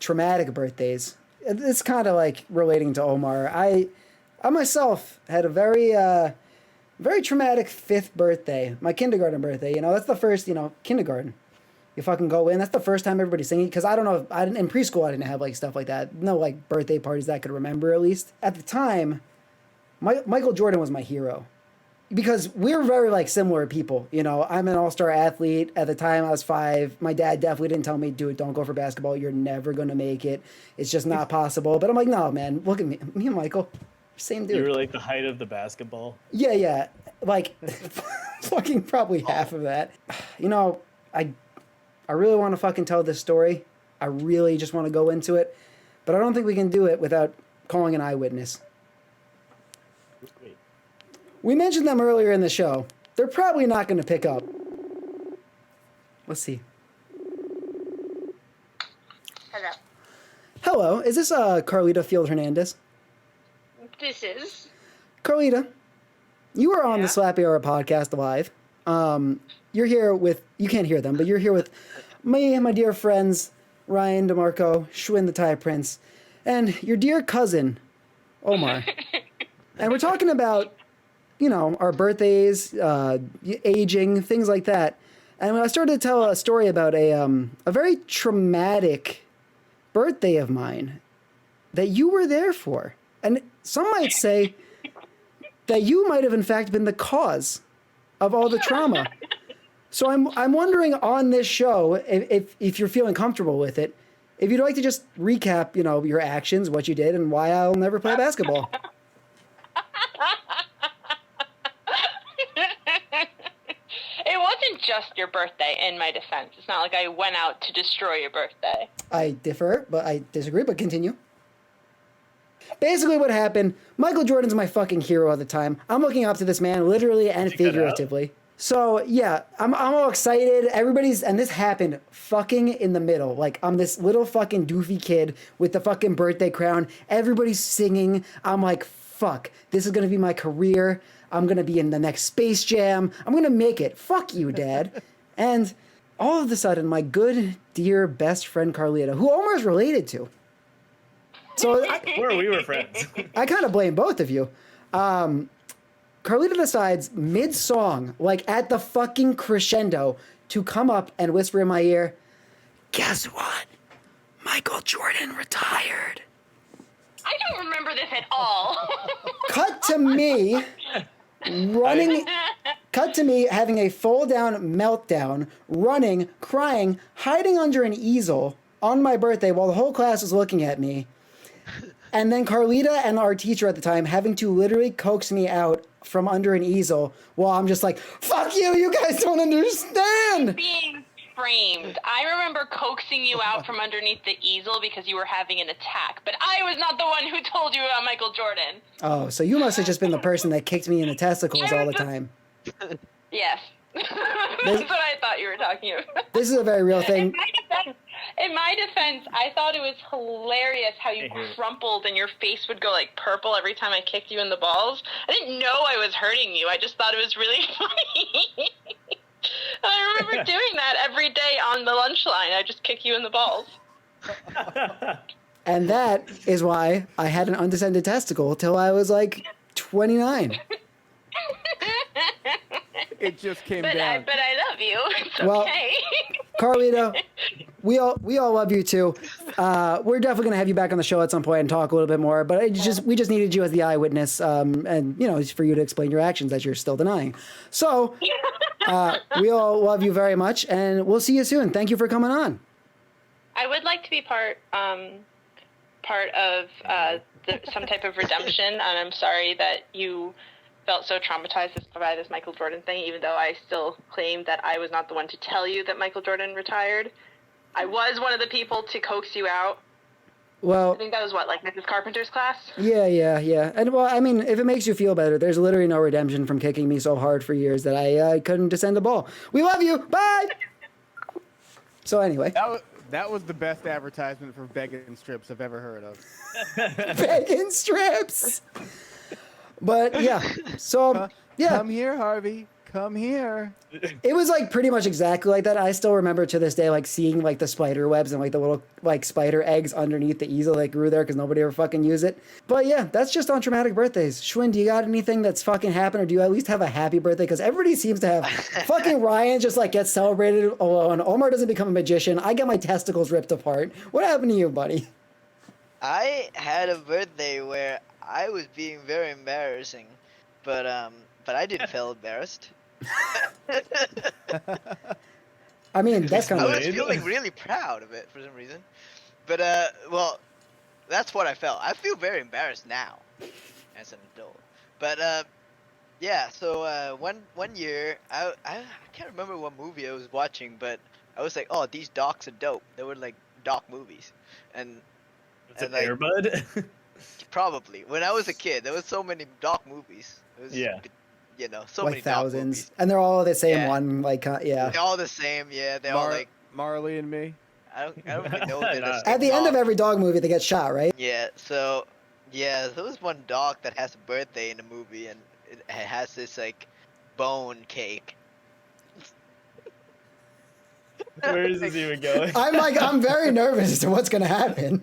traumatic birthdays, it's kind of like relating to Omar. I myself had a very traumatic 5th birthday, my kindergarten birthday. You know, that's the first, kindergarten. You fucking go in. That's the first time everybody's singing. Because I don't know, in preschool I didn't have like stuff like that. No like birthday parties that I could remember at least. At the time, Michael Jordan was my hero. Because we were very like similar people. You know, I'm an all-star athlete. At the time I was 5. My dad definitely didn't tell me, dude, don't go for basketball. You're never going to make it. It's just not possible. But I'm like, no, man, look at me. Me and Michael, same dude. You were like the height of the basketball. Yeah. Like, fucking probably half of that. You know, I really want to fucking tell this story. I really just want to go into it. But I don't think we can do it without calling an eyewitness. Wait. We mentioned them earlier in the show. They're probably not going to pick up. Let's see. Hello. Hello, is this Carlita Field-Hernandez? This is. Carlita, you are on the Yeah? SLAPPY Era podcast live. You're here with, you can't hear them, but you're here with Me and my dear friends, Ryan, Demarco, Schwinn the Thai Prince, and your dear cousin, Omar. And we're talking about, our birthdays, aging, things like that. And when I started to tell a story about a very traumatic birthday of mine that you were there for. And some might say that you might have in fact been the cause of all the trauma. So I'm wondering on this show, if you're feeling comfortable with it, if you'd like to just recap, your actions, what you did, and why I'll never play basketball. It wasn't just your birthday, in my defense. It's not like I went out to destroy your birthday. I differ, but I disagree, but continue. Basically what happened, Michael Jordan's my fucking hero at the time. I'm looking up to this man literally and figuratively. So, yeah, I'm all excited. And this happened fucking in the middle. Like, I'm this little fucking doofy kid with the fucking birthday crown. Everybody's singing. I'm like, fuck, this is going to be my career. I'm going to be in the next Space Jam. I'm going to make it. Fuck you, Dad. And all of a sudden, my good, dear best friend Carlita, who Omar's related to. So we were friends. I kind of blame both of you. Carlita decides mid-song, like at the fucking crescendo, to come up and whisper in my ear, "Guess what? Michael Jordan retired." I don't remember this at all. Cut to me having a full-down meltdown, running, crying, hiding under an easel on my birthday while the whole class was looking at me. And then Carlita and our teacher at the time having to literally coax me out from under an easel while I'm just like, fuck you, you guys don't understand. Being framed. I remember coaxing you out from underneath the easel because you were having an attack, but I was not the one who told you about Michael Jordan. Oh, so you must have just been the person that kicked me in the testicles all the time. Yes. That's what I thought you were talking about. This is a very real thing. In my defense, I thought it was hilarious how you crumpled and your face would go like purple every time I kicked you in the balls. I didn't know I was hurting you. I just thought it was really funny. I remember doing that every day on the lunch line. I just kick you in the balls. And that is why I had an undescended testicle till I was like 29. It just came But down. I love you. It's Well, okay. Carlita, we all love you too. We're definitely gonna have you back on the show at some point and talk a little bit more. But we just needed you as the eyewitness, and for you to explain your actions that you're still denying. So we all love you very much, and we'll see you soon. Thank you for coming on. I would like to be part of some type of redemption, and I'm sorry that you felt so traumatized by this Michael Jordan thing, even though I still claim that I was not the one to tell you that Michael Jordan retired. I was one of the people to coax you out. Well, I think that was like Mrs. Carpenter's class? Yeah. And well, I mean, if it makes you feel better, there's literally no redemption from kicking me so hard for years that I couldn't descend a ball. We love you. Bye. So anyway. That was the best advertisement for begging strips I've ever heard of. Begging strips. But yeah, so yeah. Come here, Harvey. Come here. It was like pretty much exactly like that. I still remember to this day, like seeing like the spider webs and like the little like spider eggs underneath the easel that grew there because nobody ever fucking used it. But yeah, that's just on traumatic birthdays. Schwinn, do you got anything that's fucking happened, or do you at least have a happy birthday? Because everybody seems to have fucking Ryan just like gets celebrated alone. Omar doesn't become a magician. I get my testicles ripped apart. What happened to you, buddy? I had a birthday where I was being very embarrassing, but I didn't feel embarrassed. I mean, that's kind I of was feeling really proud of it for some reason. But well, that's what I felt. I feel very embarrassed now as an adult. But yeah. So one year, I can't remember what movie I was watching, but I was like, oh, these docs are dope. They were like doc movies, and It's an Air Bud. probably when I was a kid, there was so many doc movies. It was, Yeah. So like many thousands, doc movies. and they're all the same Yeah. one. Like yeah. They're all the same. Yeah, they're all like Marley and Me. I don't really know what they're the At the same end of dog. every dog movie, they get shot, right? Yeah, so there was one dog that has a birthday in the movie, and it has this like bone cake. Where is this even going? I'm very nervous as to what's gonna happen.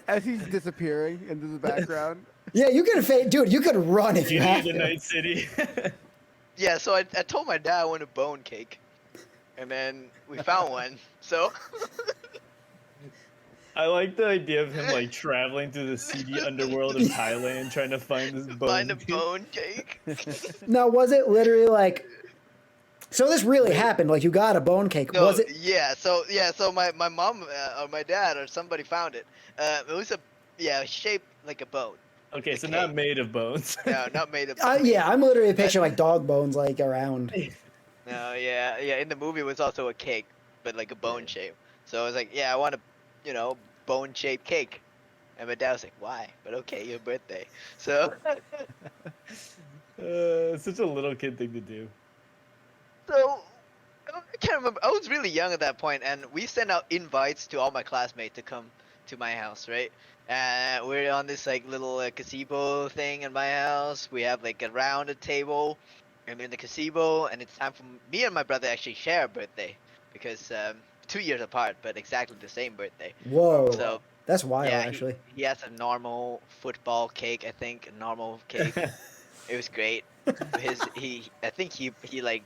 As he's disappearing into the background. Yeah, you could dude. You could run if you Beauty have of the to. Night City. Yeah, so I told my dad I want a bone cake, and then we found one. So I like the idea of him like traveling through the seedy underworld of Thailand trying to find this bone. find a bone cake. Now, was it literally like? So this really happened? Like you got a bone cake? No, Was it? yeah. So my mom or my dad or somebody found it. It was shaped like a bone. Okay, so Okay. not made of bones. No, not made of. Yeah, I'm literally picturing like dog bones like around. No, yeah. In the movie, it was also a cake, but like a bone shape. So I was like, yeah, I want a, bone-shaped cake. And my dad was like, why? But okay, your birthday. So, Such a little kid thing to do. so I can't remember. I was really young at that point, and we sent out invites to all my classmates to come to my house, right? And we're on this like little gazebo thing in my house. We have like a rounded table, and we're in the gazebo, and it's time for me and my brother actually share a birthday because 2 years apart, but exactly the same birthday. Whoa, So that's wild. yeah, Actually, he has a normal football cake. I think a normal cake. It was great. I think he like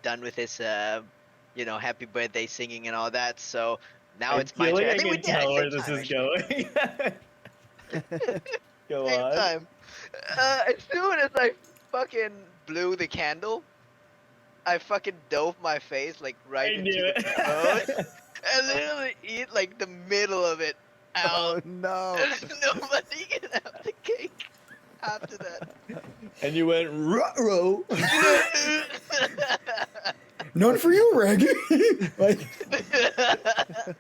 done with his happy birthday singing and all that. So now it's my feel turn. like I think we can did at tell the where same this time, is actually. going. Go Same on. time. As soon as I fucking blew the candle, I fucking dove my face like right I into knew the it. bone and literally eat like the middle of it Oh out. no. Nobody can have the cake after that. And you went ruh-roh. none for you, Reggie. Like,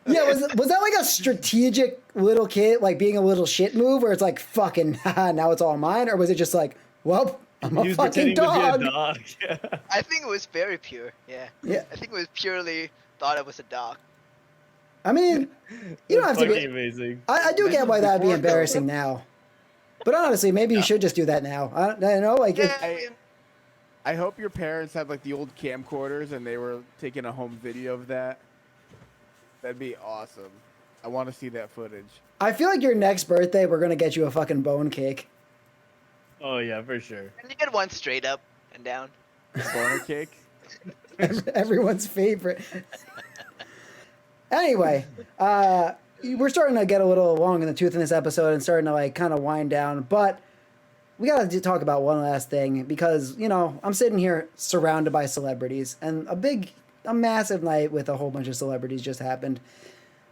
yeah, was that like a strategic little kid like being a little shit move where it's like fucking haha, now it's all mine, or was it just like, well, I'm He a was fucking pretending to dog? be a dog. Yeah. I think it was very pure. Yeah. Yeah, I think it was purely thought I was a dog. I mean, you don't have That's to fucking be. amazing. I do This get was why that would be before embarrassing now. But honestly, maybe you should just do that now. I don't know, like, Yeah, I hope your parents had like the old camcorders and they were taking a home video of that. That'd be awesome. I want to see that footage. I feel like your next birthday, we're gonna get you a fucking bone cake. Oh yeah, for sure. and you get one straight up and down. Boner cake. Everyone's favorite. Anyway, we're starting to get a little long in the tooth in this episode and starting to like kind of wind down, but we got to talk about one last thing because, I'm sitting here surrounded by celebrities and a massive night with a whole bunch of celebrities just happened.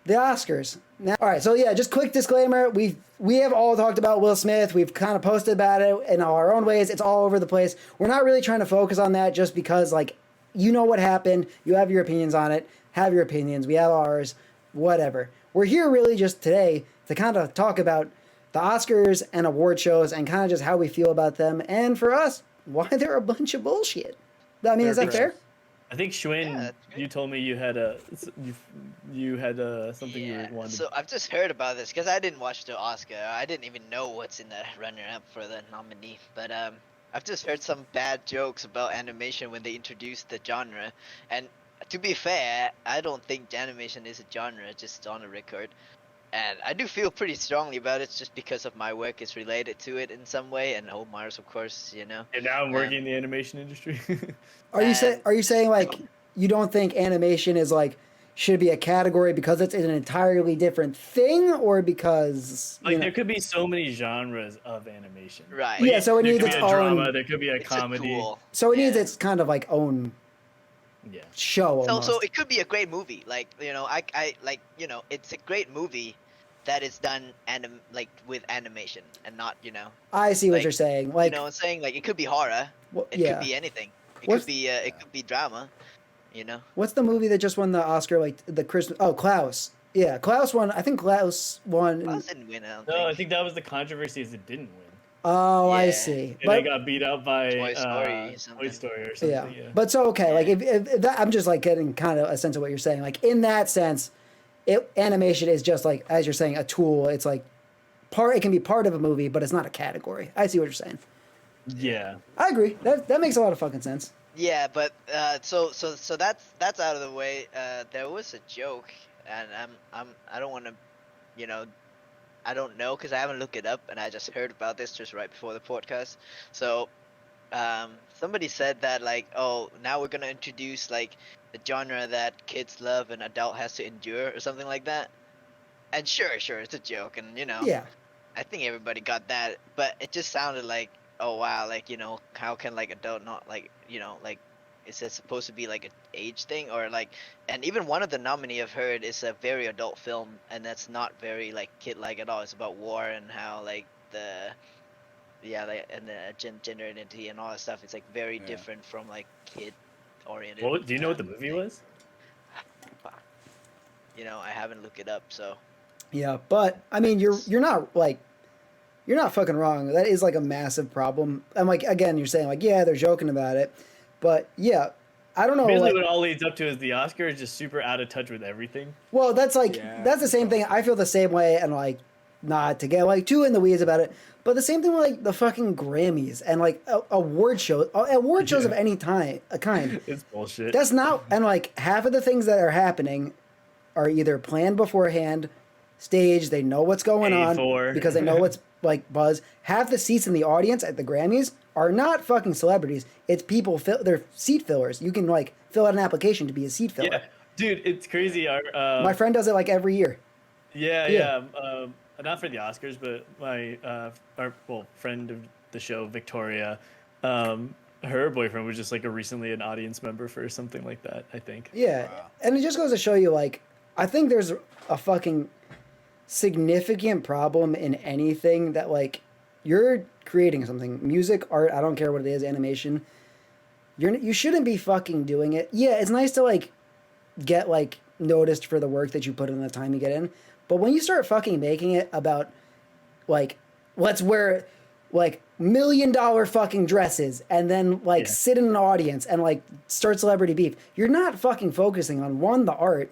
The Oscars. Now, all right, so yeah, just quick disclaimer. We have all talked about Will Smith. We've kind of posted about it in our own ways. It's all over the place. We're not really trying to focus on that just because, like, you know what happened. You have your opinions on it. Have your opinions. We have ours. Whatever. We're here really just today to kind of talk about the Oscars and award shows and kind of just how we feel about them. And for us, why they're a bunch of bullshit. I mean, is that fair? I think Schwinn, Yeah, that's great. you told me you had something you wanted. So I've just heard about this because I didn't watch the Oscar. I didn't even know what's in the runner-up for the nominee. But I've just heard some bad jokes about animation when they introduced the genre. And to be fair, I don't think animation is a genre, just on a record. And I do feel pretty strongly about it just because of my work is related to it in some way. And Omar's, of course, And now I'm working in the animation industry. Are you saying like you don't think animation is like should be a category because it's an entirely different thing, or because there could be so many genres of animation. Right. Yeah, so it There needs could its be a drama. own. There could be a It's comedy. a tool. So it needs Yeah. its kind of like own Yeah. show. So, Almost. so it could be a great movie. Like, it's a great movie that is done with animation and not, I see what like, you're saying. Like, what I'm saying? Like, it could be horror. It yeah. could be anything. It What's- could be drama. What's the movie that just won the Oscar? Like the Christmas? Oh, Klaus. Yeah, Klaus won. I think Klaus won. Klaus didn't win. I don't No, I think. think that was the controversy is it didn't win. Oh, I Yeah. see. And they got beat out by Toy Story or Toy something. Story or something. Yeah. Yeah. But so okay, like if that, I'm just like getting kind of a sense of what you're saying. Like in that sense, animation is just like as you're saying a tool. It's like it can be part of a movie, but it's not a category. I see what you're saying. Yeah. I agree. That makes a lot of fucking sense. Yeah, but so that's out of the way. There was a joke, and I don't want to, you know, I don't know because I haven't looked it up, and I just heard about this just right before the podcast. So, somebody said that like, oh, now we're gonna introduce like the genre that kids love and adult has to endure or something like that. And sure, it's a joke, and you know, Yeah. I think everybody got that, but it just sounded like, oh wow, like, you know, how can like adult not like, you know, like, is it supposed to be like an age thing or like, and even one of the nominee I've heard is a very adult film, and that's not very like kid-like at all. It's about war and how like like and the gender identity and all that stuff. It's like very different from like kid-oriented. Well, do you know what the movie was? You know, I haven't looked it up, so. Yeah, but I mean, you're not like, you're not fucking wrong. That is like a massive problem. And like, again, you're saying like, yeah, they're joking about it, but yeah, I don't know. Basically, Like, what it all leads up to is the Oscar is just super out of touch with everything. well, that's like, that's the same thing. I feel the same way, and like, not to get like too in the weeds about it, but the same thing with like the fucking Grammys and like award shows of any kind. It's bullshit. That's not, and like half of the things that are happening are either planned beforehand, staged, they know what's going Paid on for. because they know what's like buzz. Half the seats in the audience at the Grammys are not fucking celebrities. It's people, they're seat fillers. You can like fill out an application to be a seat filler. Yeah, dude, it's crazy. My friend does it like every year. Yeah. Not for the Oscars, but my friend of the show, Victoria, her boyfriend was just like recently an audience member for something like that, I think. Yeah, and it just goes to show you, like, I think there's a fucking significant problem in anything that, like, you're creating something, music, art, I don't care what it is, animation, you shouldn't be fucking doing it. Yeah, it's nice to, like, get, like, noticed for the work that you put in, the time you get in, but when you start fucking making it about, like, let's wear, like, $1 million fucking dresses and then, like, sit in an audience and, like, start celebrity beef, you're not fucking focusing on, one, the art,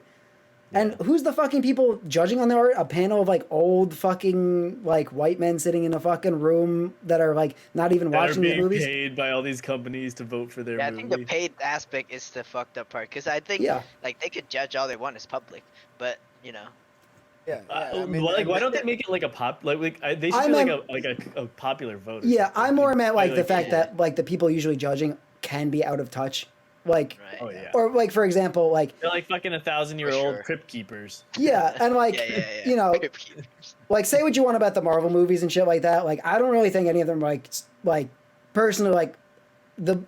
and who's the fucking people judging on the art? A panel of like old fucking like white men sitting in a fucking room that are like not even watching the movies. Paid by all these companies to vote for their movie. I think the paid aspect is the fucked up part, because I think like they could judge all they want as public, but you know. Yeah. I mean, why don't they make it like a pop? They should be a popular vote. Yeah, I more meant like the fact that like the people usually judging can be out of touch. Like, or like, for example, like they're like fucking 1,000-year-old crypt keepers. Yeah, and like, you know, like say what you want about the Marvel movies and shit like that. Like, I don't really think any of them like personally like the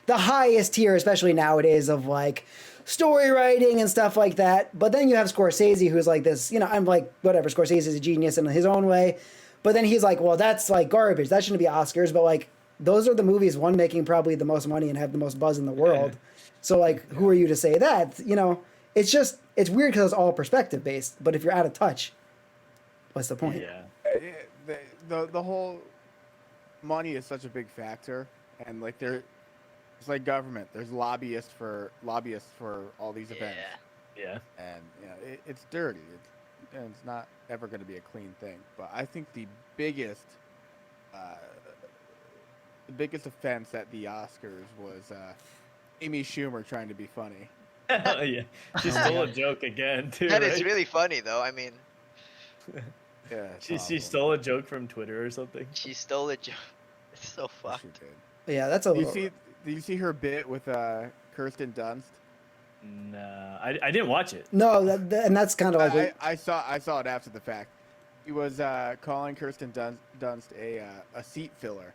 highest tier, especially nowadays, of like story writing and stuff like that. But then you have Scorsese, who's like this, you know, I'm like, whatever, Scorsese is a genius in his own way. But then he's like, well, that's like garbage. That shouldn't be Oscars. But like, those are the movies, one, making probably the most money and have the most buzz in the world. So, like, who are you to say that? You know, it's just, it's weird because it's all perspective based. But if you're out of touch, what's the point? Yeah. The whole money is such a big factor. And, like, it's like government. There's lobbyists for all these events. Yeah. And, you know, it's dirty. And it's not ever going to be a clean thing. But I think the biggest offense at the Oscars was Amy Schumer trying to be funny. Yeah, she stole a joke again too. That is really funny, though. I mean, yeah, she stole a joke from Twitter or something. She stole a joke. It's so fucked. She did. Yeah, that's a. Did you see her bit with Kirsten Dunst? No, I didn't watch it. No, and that's kind of like I saw it after the fact. He was calling Kirsten Dunst a seat filler.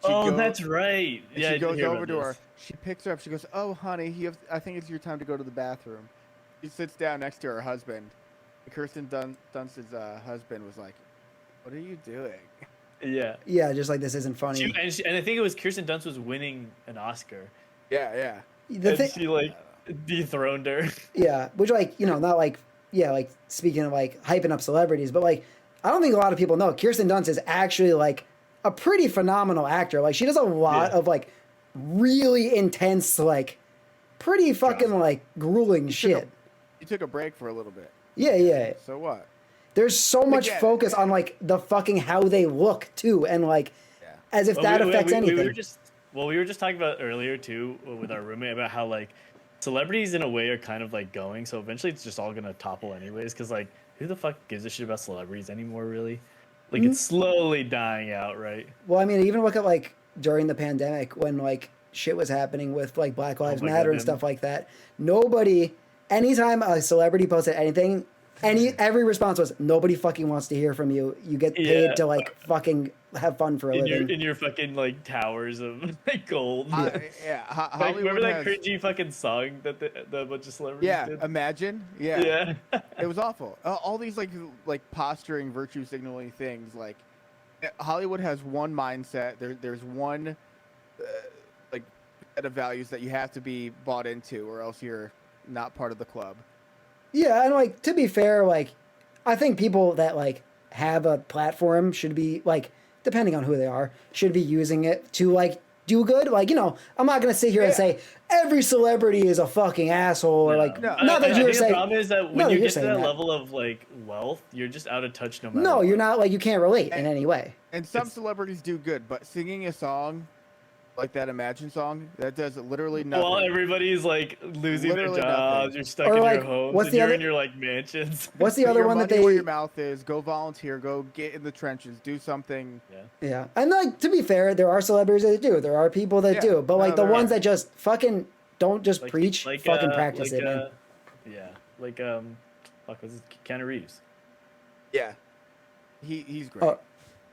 That's right. Yeah, she goes over to her. She picks her up. She goes, "Oh, honey, I think it's your time to go to the bathroom." She sits down next to her husband. Kirsten Dunst's husband was like, "What are you doing?" Yeah. Yeah, just like this isn't funny. And I think it was Kirsten Dunst was winning an Oscar. Yeah. She like dethroned her. Yeah, which like, you know, not like, yeah, like speaking of like hyping up celebrities, but like I don't think a lot of people know Kirsten Dunst is actually like a pretty phenomenal actor. Like she does a lot of like really intense, like pretty fucking like grueling shit. You took a break for a little bit. Yeah. So what? There's so much focus on like the fucking how they look too, and like as if that affects anything. well, we were just talking about earlier too with our roommate about how like celebrities in a way are kind of like going. So eventually it's just all gonna topple anyways. Because like, who the fuck gives a shit about celebrities anymore? Really? Like it's slowly dying out, right? Well, I mean, even look at like during the pandemic when like shit was happening with like Black Lives my Matter God, and stuff like that. Nobody, anytime a celebrity posted anything, every response was nobody fucking wants to hear from you. You get paid Yeah. to like fucking have fun for a living. In your fucking like towers of like gold. Yeah, Like, Hollywood remember that has, cringy fucking song that the bunch of celebrities yeah, did? imagine, yeah. Yeah. It was awful. All these like posturing, virtue signaling things. Like Hollywood has one mindset. There's one like set of values that you have to be bought into, or else you're not part of the club. Yeah, and like to be fair, like I think people that like have a platform should be like, depending on who they are, should be using it to like do good. Like, you know, I'm not gonna sit here and say every celebrity is a fucking asshole or like No. not that I you're think saying. the problem is that No, when you you're get to saying that that. level of like wealth, you're just out of touch no matter No, what. you're not like you can't relate in any way. And some celebrities do good, but singing a song like that Imagine song, that does literally nothing. While everybody's like losing Literally their jobs, nothing. you're stuck Or, in like, your homes, what's and the you're other- in your like mansions. What's the Put other your one that money where they? your mouth is. Go volunteer. Go get in the trenches. Do something. Yeah, and like to be fair, there are celebrities that do. There are people that Yeah, do, but no, like the there ones are. that just fucking don't just preach, fucking practice it, man. Yeah, like fuck, was it Keanu Reeves? Yeah, he's great. Oh,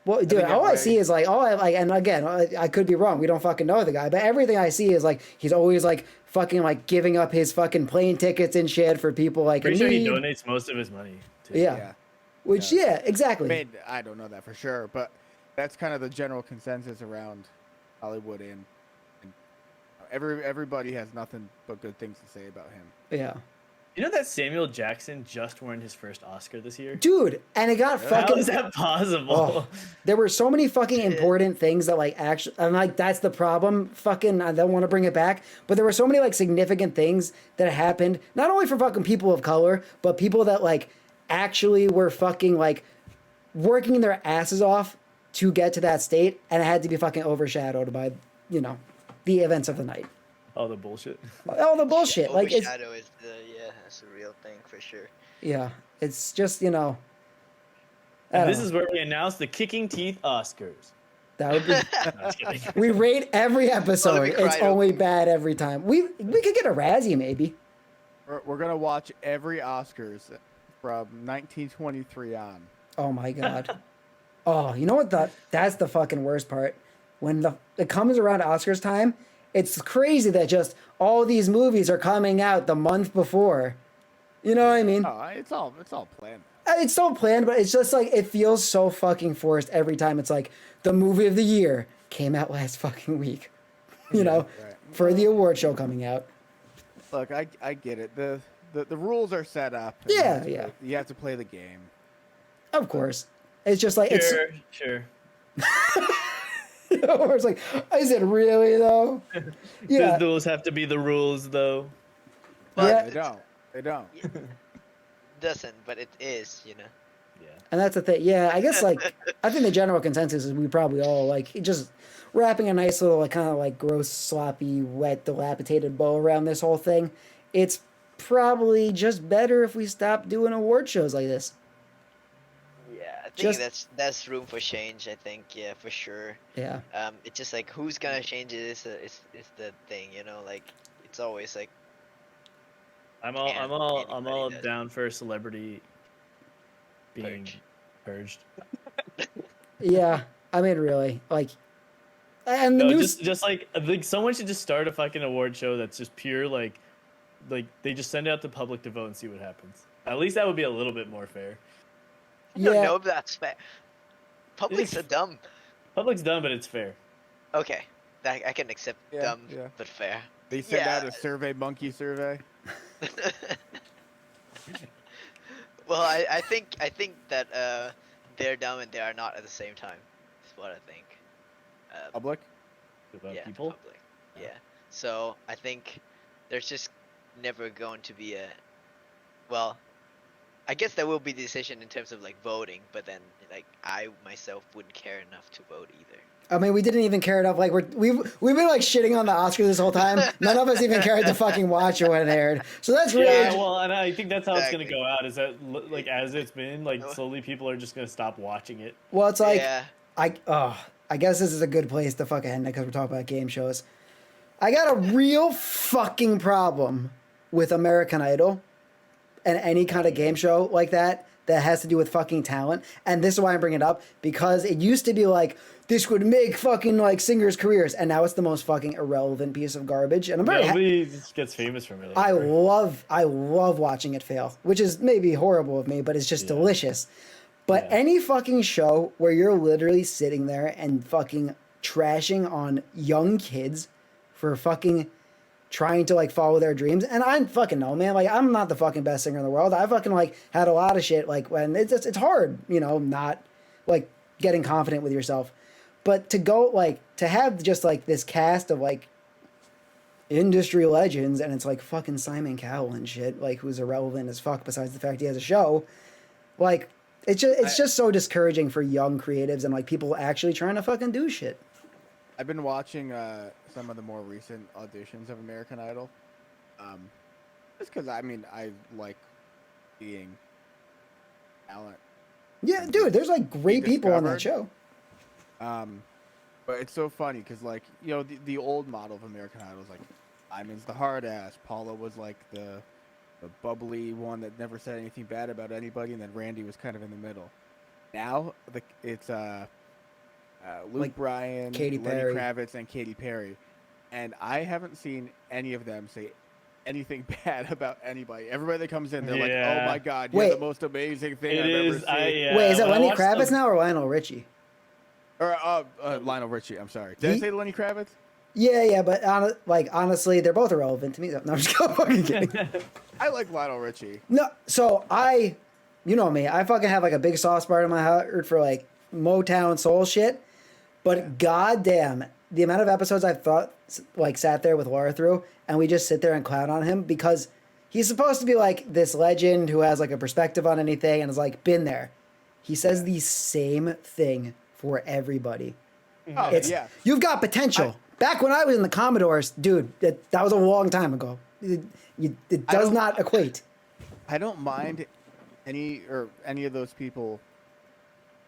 well, dude, think all I everybody- see is like, and again, I could be wrong. We don't fucking know the guy, but everything I see is like he's always like fucking like giving up his fucking plane tickets and shit for people like Pretty in sure he need. donates most of his money. Too. Yeah. Yeah. Which Yeah. yeah, exactly. I mean, I don't know that for sure, but that's kind of the general consensus around Hollywood, and everybody has nothing but good things to say about him. Yeah, You know that Samuel Jackson just won his first Oscar this year? dude, and it got How fucking. is that possible? Oh, there were so many fucking important things that like actually, and like that's the problem. Fucking, I don't want to bring it back, but there were so many like significant things that happened, not only for fucking people of color, but people that like actually were fucking like working their asses off to get to that state, and it had to be fucking overshadowed by, you know, the events of the night. All the bullshit. All the bullshit, like it's Overshadow is that's a real thing for sure. yeah, it's just you know. I And don't this know. is where we announce the Kicking Teeth Oscars. That would be. No, just kidding. We rate every episode. we It's cried only open. bad every time. We could get a Razzie maybe. We're gonna watch every Oscars from 1923 on. Oh my god. Oh, you know what? That's the fucking worst part. When it comes around Oscars time, it's crazy that just all these movies are coming out the month before. You know what I mean? Oh, it's all planned. It's so planned, but it's just like it feels so fucking forced every time. It's like the movie of the year came out last fucking week. You know, right. for the award show coming out. Look, I get it. The rules are set up. and Yeah, you yeah. You have to play the game. Of course. It's just like it's Sure. or it's like, is it really though? Yeah. Those have to be the rules, though. Yeah. They don't. They don't. Doesn't, but it is, you know. Yeah. And that's the thing. Yeah, I guess like I think the general consensus is we probably all like just wrapping a nice little like kind of like gross, sloppy, wet, dilapidated bow around this whole thing. It's probably just better if we stop doing award shows like this. Yeah, I think Just- that's room for change. I think, yeah, for sure. Yeah. It's just like who's gonna change it is the thing, you know. Like it's always like I'm Can't all anybody does. down for a celebrity being purged. Yeah. I mean really. Like and the No, news just like someone should just start a fucking award show that's just pure like they just send it out to public to vote and see what happens. At least that would be a little bit more fair. I don't yeah. know if that's fair. Public's a dumb. Public's dumb, but it's fair. Okay, that I can accept Yeah, dumb, yeah. but fair. They send Yeah. out a survey, monkey survey. Well, I think that they're dumb and they are not at the same time. Is what I think. Public. About Yeah, people. public. Yeah. So I think there's just never going to be a. Well, I guess there will be decision in terms of like voting, but then like I myself wouldn't care enough to vote either. I mean, we didn't even care enough. Like we've been like shitting on the Oscars this whole time. None of us even cared to fucking watch it when it aired. So that's really Yeah, well, and I think that's how it's Exactly. gonna go out. Is that like as it's been like slowly people are just gonna stop watching it. well. It's like Yeah. I guess this is a good place to fucking end it because we're talking about game shows. I got a real fucking problem with American Idol and any kind of game show like that has to do with fucking talent. And this is why I'm bringing it up, because it used to be like, this would make fucking like singers' careers, and now it's the most fucking irrelevant piece of garbage. And I'm very Nobody gets famous from it. I anymore. love watching it fail, which is maybe horrible of me, but it's just delicious. But any fucking show where you're literally sitting there and fucking trashing on young kids for fucking trying to like follow their dreams, and I fucking know, man, like I'm not the fucking best singer in the world. I fucking like had a lot of shit like when it's hard, you know, not like getting confident with yourself. But to go like to have just like this cast of like industry legends, and it's like fucking Simon Cowell and shit, like who's irrelevant as fuck besides the fact he has a show, like it's just so discouraging for young creatives and like people actually trying to fucking do shit. I've been watching some of the more recent auditions of American Idol, just because I mean I like being talent. Yeah, dude, there's like great people on that show. But it's so funny because like you know the old model of American Idol is like Iman's the hard ass, Paula was like the bubbly one that never said anything bad about anybody, and then Randy was kind of in the middle. Now it's Luke Like Bryan, Katy Lenny Perry. Kravitz, and Katy Perry, and I haven't seen any of them say anything bad about anybody. Everybody that comes in, they're like, Yeah. "Oh my god, you're Wait. the most amazing thing It I've ever is. seen." Wait, is it when I Lenny watched Kravitz the- now or Lionel Richie? Or Lionel Richie. I'm sorry. Did I say Lenny Kravitz? Yeah, but honestly, they're both irrelevant to me. No, I'm just fucking kidding. I like Lionel Richie. No, so you know me, I fucking have like a big soft spot in my heart for like Motown soul shit. But goddamn, the amount of episodes I've sat there with Laura through, and we just sit there and clown on him because he's supposed to be like this legend who has like a perspective on anything and has like been there. He says the same thing for everybody. Oh, yeah. You've got potential. Back when I was in the Commodores, dude, that was a long time ago. It does not equate. I don't mind any of those people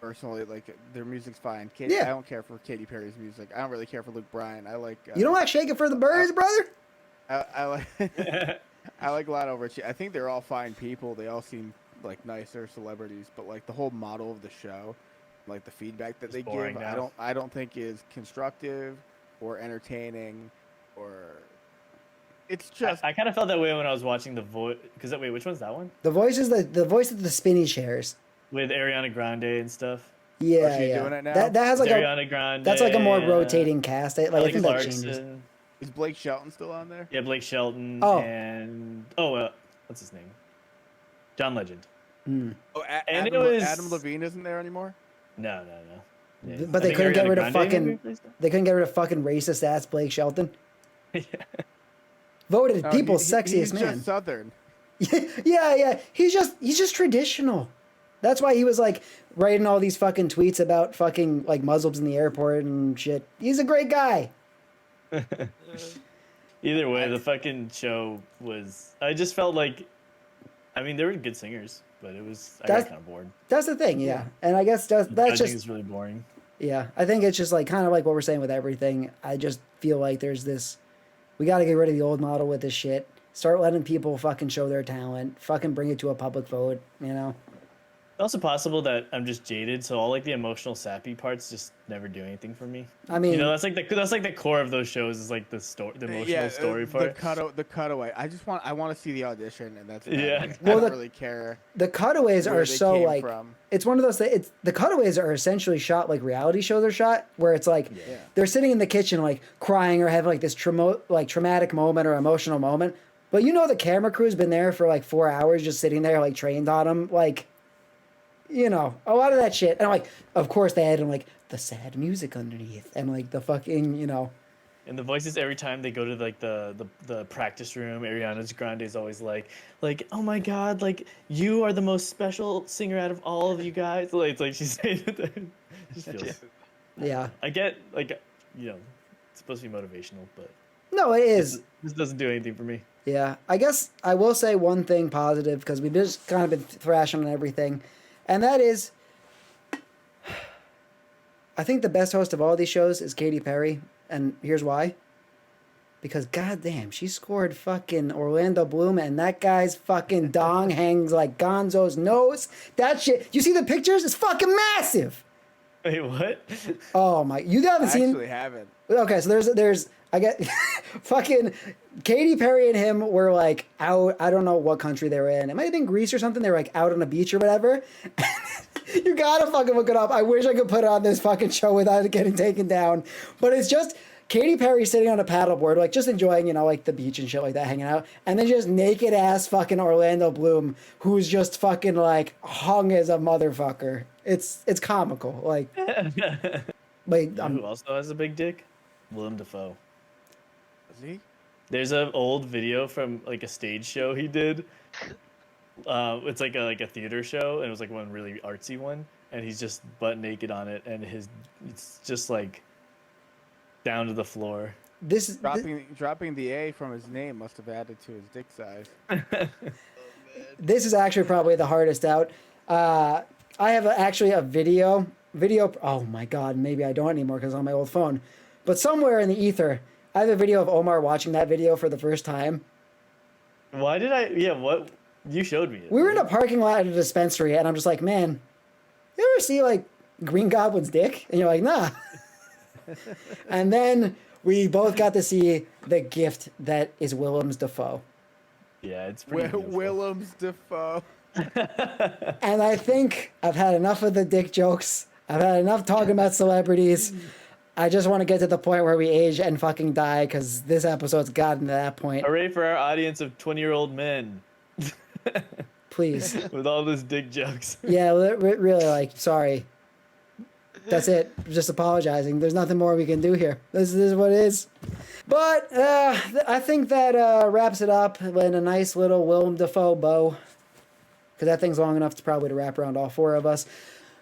personally. Like their music's fine. Yeah. I don't care for Katy Perry's music. I don't really care for Luke Bryan. I like. You don't like Shake It for the Birds, brother? I like. I like Lionel Richie. I think they're all fine people. They all seem like nicer celebrities, but like the whole model of the show, like the feedback that they give, boring now. I don't think is constructive or entertaining, or it's just. I kind of felt that way when I was watching The Voice. Because wait, which one's that one? The voice is the voice of the spinny chairs. With Ariana Grande and stuff. Yeah, she yeah. doing it now? That has like Ariana Grande. that's like a more rotating cast. I Kelly think that changes. Clarkson. Is Blake Shelton still on there? Yeah, Blake Shelton. Oh. And what's his name? John Legend. Oh, And Adam, it was- Adam Levine isn't there anymore. No. Yeah, But I they think couldn't get Ariana rid of Grande maybe fucking. replaced him? They couldn't get rid of fucking racist ass Blake Shelton. Voted No, people's he's sexiest man. just Southern. yeah. He's just traditional. That's why he was like writing all these fucking tweets about fucking like Muslims in the airport and shit. He's a great guy. Either way, the fucking show was. I just felt like. I mean, they were good singers, but it was. I got That's- kind of bored. That's the thing, yeah. And I guess I that's think just it's really boring. yeah. I think it's just like kind of like what we're saying with everything. I just feel like there's this. We got to get rid of the old model with this shit. Start letting people fucking show their talent. Fucking bring it to a public vote. You know. It's also possible that I'm just jaded, so all like the emotional sappy parts just never do anything for me. I mean, You know, that's like the core of those shows is like the story, the emotional story part. The cutaway. I want to see the audition, and that's Yeah. I Well, don't really care. the cutaways where are they so came like from. it's one of those things. The cutaways are essentially shot like reality shows are shot, where it's like Yeah. they're sitting in the kitchen like crying or having like this traumatic moment or emotional moment, but you know the camera crew's been there for like 4 hours just sitting there like trained on them, like you know a lot of that shit. And like of course they had like the sad music underneath and like the fucking And the voices every time they go to like the practice room, Ariana Grande is always like, oh my God, like you are the most special singer out of all of you guys. Like it's like she's saying it. Just feels. Yeah. I get like, you know, it's supposed to be motivational, but No, it is. this doesn't do anything for me. Yeah, I guess I will say one thing positive because we've just kind of been thrashing on everything, and that is, I think the best host of all these shows is Katy Perry, and here's why. Because goddamn, she scored fucking Orlando Bloom, and that guy's fucking dong hangs like Gonzo's nose. That shit, you see the pictures? It's fucking massive. Wait, what? Oh my, you haven't I seen? actually haven't. Okay, so there's I get fucking Katy Perry and him were like out. I don't know what country they were in. It might have been Greece or something. They were like out on a beach or whatever. You gotta fucking look it up. I wish I could put it on this fucking show without it getting taken down. But it's just Katy Perry sitting on a paddleboard, like just enjoying, you know, like the beach and shit like that, hanging out. And then just naked ass fucking Orlando Bloom, who's just fucking like hung as a motherfucker. It's comical. Like, wait, Who also has a big dick? Willem Dafoe. Is he? There's an old video from like a stage show he did. It's like a theater show, and it was like one really artsy one, and he's just butt naked on it, and it's just like down to the floor. Dropping the A from his name must have added to his dick size. This is actually probably the hardest out. I have actually a video. Oh my god, maybe I don't anymore because on my old phone. But somewhere in the ether, I have a video of Omar watching that video for the first time. Why did I? Yeah, what? You showed me it. We were in a parking lot at a dispensary, and I'm just like, man, you ever see like Green Goblin's dick? And you're like, nah. And then we both got to see the gift that is Willems Dafoe. Yeah, it's pretty beautiful. Willems Dafoe. And I think I've had enough of the dick jokes. I've had enough talking about celebrities. I just want to get to the point where we age and fucking die because this episode's gotten to that point. Hooray for our audience of 20-year-old men. Please. With all those dick jokes. Yeah, really, like, sorry. That's it. Just apologizing. There's nothing more we can do here. This is what it is. But I think that wraps it up in a nice little Willem Dafoe bow. Because that thing's long enough to probably to wrap around all four of us.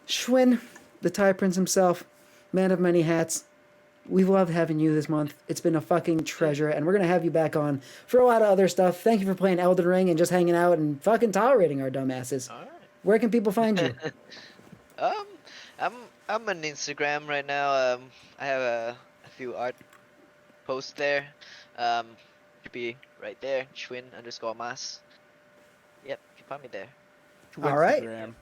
Schwinn, the Thai Prince himself, man of many hats. We've loved having you this month. It's been a fucking treasure, and we're going to have you back on for a lot of other stuff. Thank you for playing Elden Ring and just hanging out and fucking tolerating our dumbasses. All right. Where can people find you? I'm on Instagram right now. I have a few art posts there. Should be right there. Schwinn_Omars. Yep, you can find me there. All right. Instagram.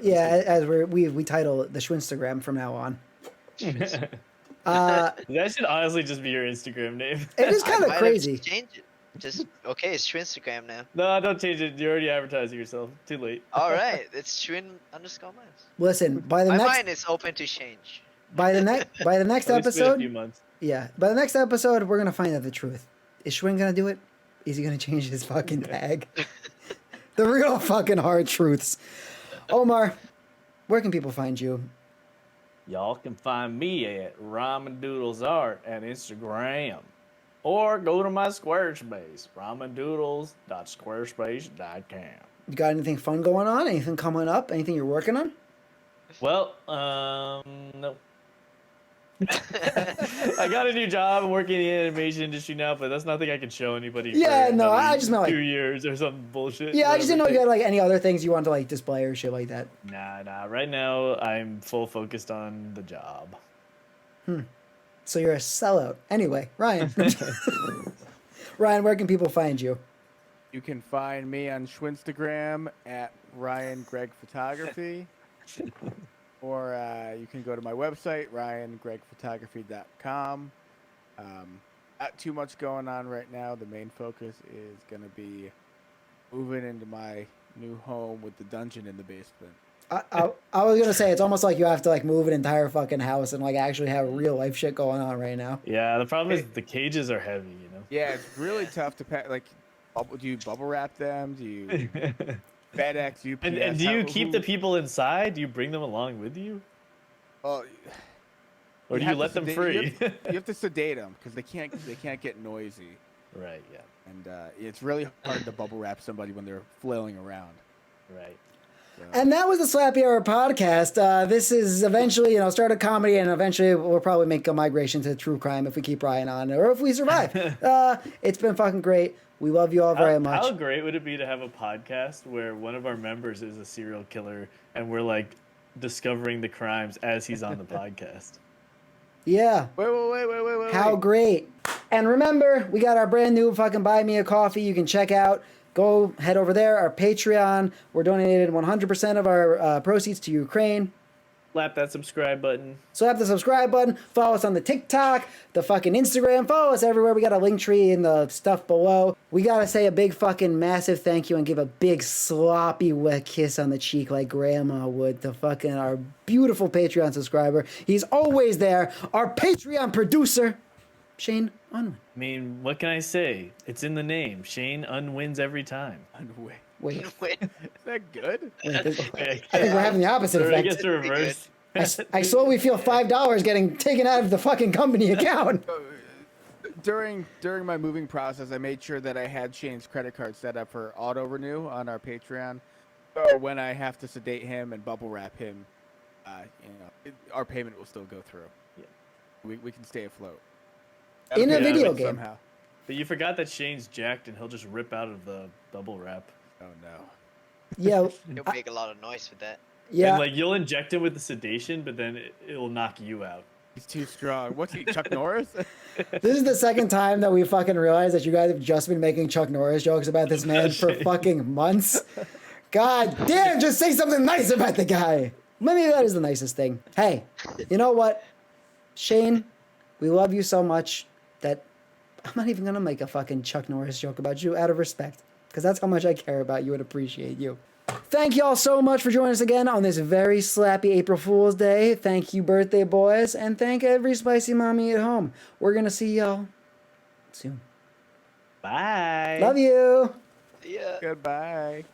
Yeah, as we title it the Schwinn-stagram from now on. That should honestly just be your Instagram name. It is kind of I might have crazy. to change it. Just okay. It's Schwinn-stagram now. No, don't change it. You're already advertising yourself. Too late. All right, it's Schwinn_Omars. Listen, by the My next mind is open to change. by the next At least wait a few episode, months. yeah, by the next episode, we're gonna find out the truth. Is Schwinn gonna do it? Is he gonna change his fucking tag? The real fucking hard truths. Omar, where can people find you? Y'all can find me at Ramen Doodles Art at Instagram. Or go to my Squarespace, ramendoodles.squarespace.com. You got anything fun going on? Anything coming up? Anything you're working on? Well, no. I got a new job. I'm working in the animation industry now, but that's nothing I can show anybody. Yeah, for no, another I just meant, like- 2 years or some bullshit. Yeah, I just didn't know you whatever. had like any other things you want to like display or shit like that. Nah. Right now, I'm full focused on the job. So you're a sellout. Anyway, Ryan. Ryan, where can people find you? You can find me on Schwinn-stagram at Ryan Gregg Photography. Or you can go to my website, ryangregphotography.com. Not too much going on right now. The main focus is going to be moving into my new home with the dungeon in the basement. I was gonna say it's almost like you have to like move an entire fucking house and like actually have real life shit going on right now. Yeah, the problem is the cages are heavy, you know? Yeah, it's really tough to pack. Like, do you bubble wrap them? Do you FedEx, UPS? And do you keep the people inside? Do you bring them along with you? Well, Or do you let them free? You have to sedate them because they can't get noisy. Right, yeah. And it's really hard to bubble wrap somebody when they're flailing around. Right. So. And that was the Slappy Hour podcast. This is eventually, start a comedy, and eventually we'll probably make a migration to true crime if we keep Ryan on, or if we survive. It's been fucking great. We love you all very much. How great would it be to have a podcast where one of our members is a serial killer and we're like discovering the crimes as he's on the podcast? Yeah. Wait. How great. And remember, we got our brand new fucking Buy Me a Coffee you can check out. Go head over there. Our Patreon. We're donating 100% of our proceeds to Ukraine. Slap that subscribe button. Slap the subscribe button. Follow us on the TikTok, the fucking Instagram. Follow us everywhere. We got a link tree in the stuff below. We got to say a big fucking massive thank you and give a big sloppy wet kiss on the cheek like grandma would to fucking our beautiful Patreon subscriber. He's always there. Our Patreon producer, Shane Unwin. I mean, what can I say? It's in the name. Shane unwins every time. Wait. Is that good? I think we're having the opposite I effect. guess the reverse. I slowly feel $5 getting taken out of the fucking company account. During my moving process, I made sure that I had Shane's credit card set up for auto renew on our Patreon. So when I have to sedate him and bubble wrap him, our payment will still go through. Yeah. We can stay afloat. In a video game. Somehow. But you forgot that Shane's jacked and he'll just rip out of the bubble wrap. Oh no. Yeah. You'll make a lot of noise with that. Yeah. And like you'll inject him with the sedation, but then it will knock you out. He's too strong. What's he, Chuck Norris? This is the second time that we fucking realized that you guys have just been making Chuck Norris jokes about this man for fucking months. God damn, just say something nice about the guy. Maybe that is the nicest thing. Hey, you know what? Shane, we love you so much that I'm not even going to make a fucking Chuck Norris joke about you out of respect. Because that's how much I care about you and appreciate you. Thank y'all so much for joining us again on this very slappy April Fool's Day. Thank you, birthday boys. And thank every spicy mommy at home. We're going to see y'all soon. Bye. Love you. Yeah. Goodbye.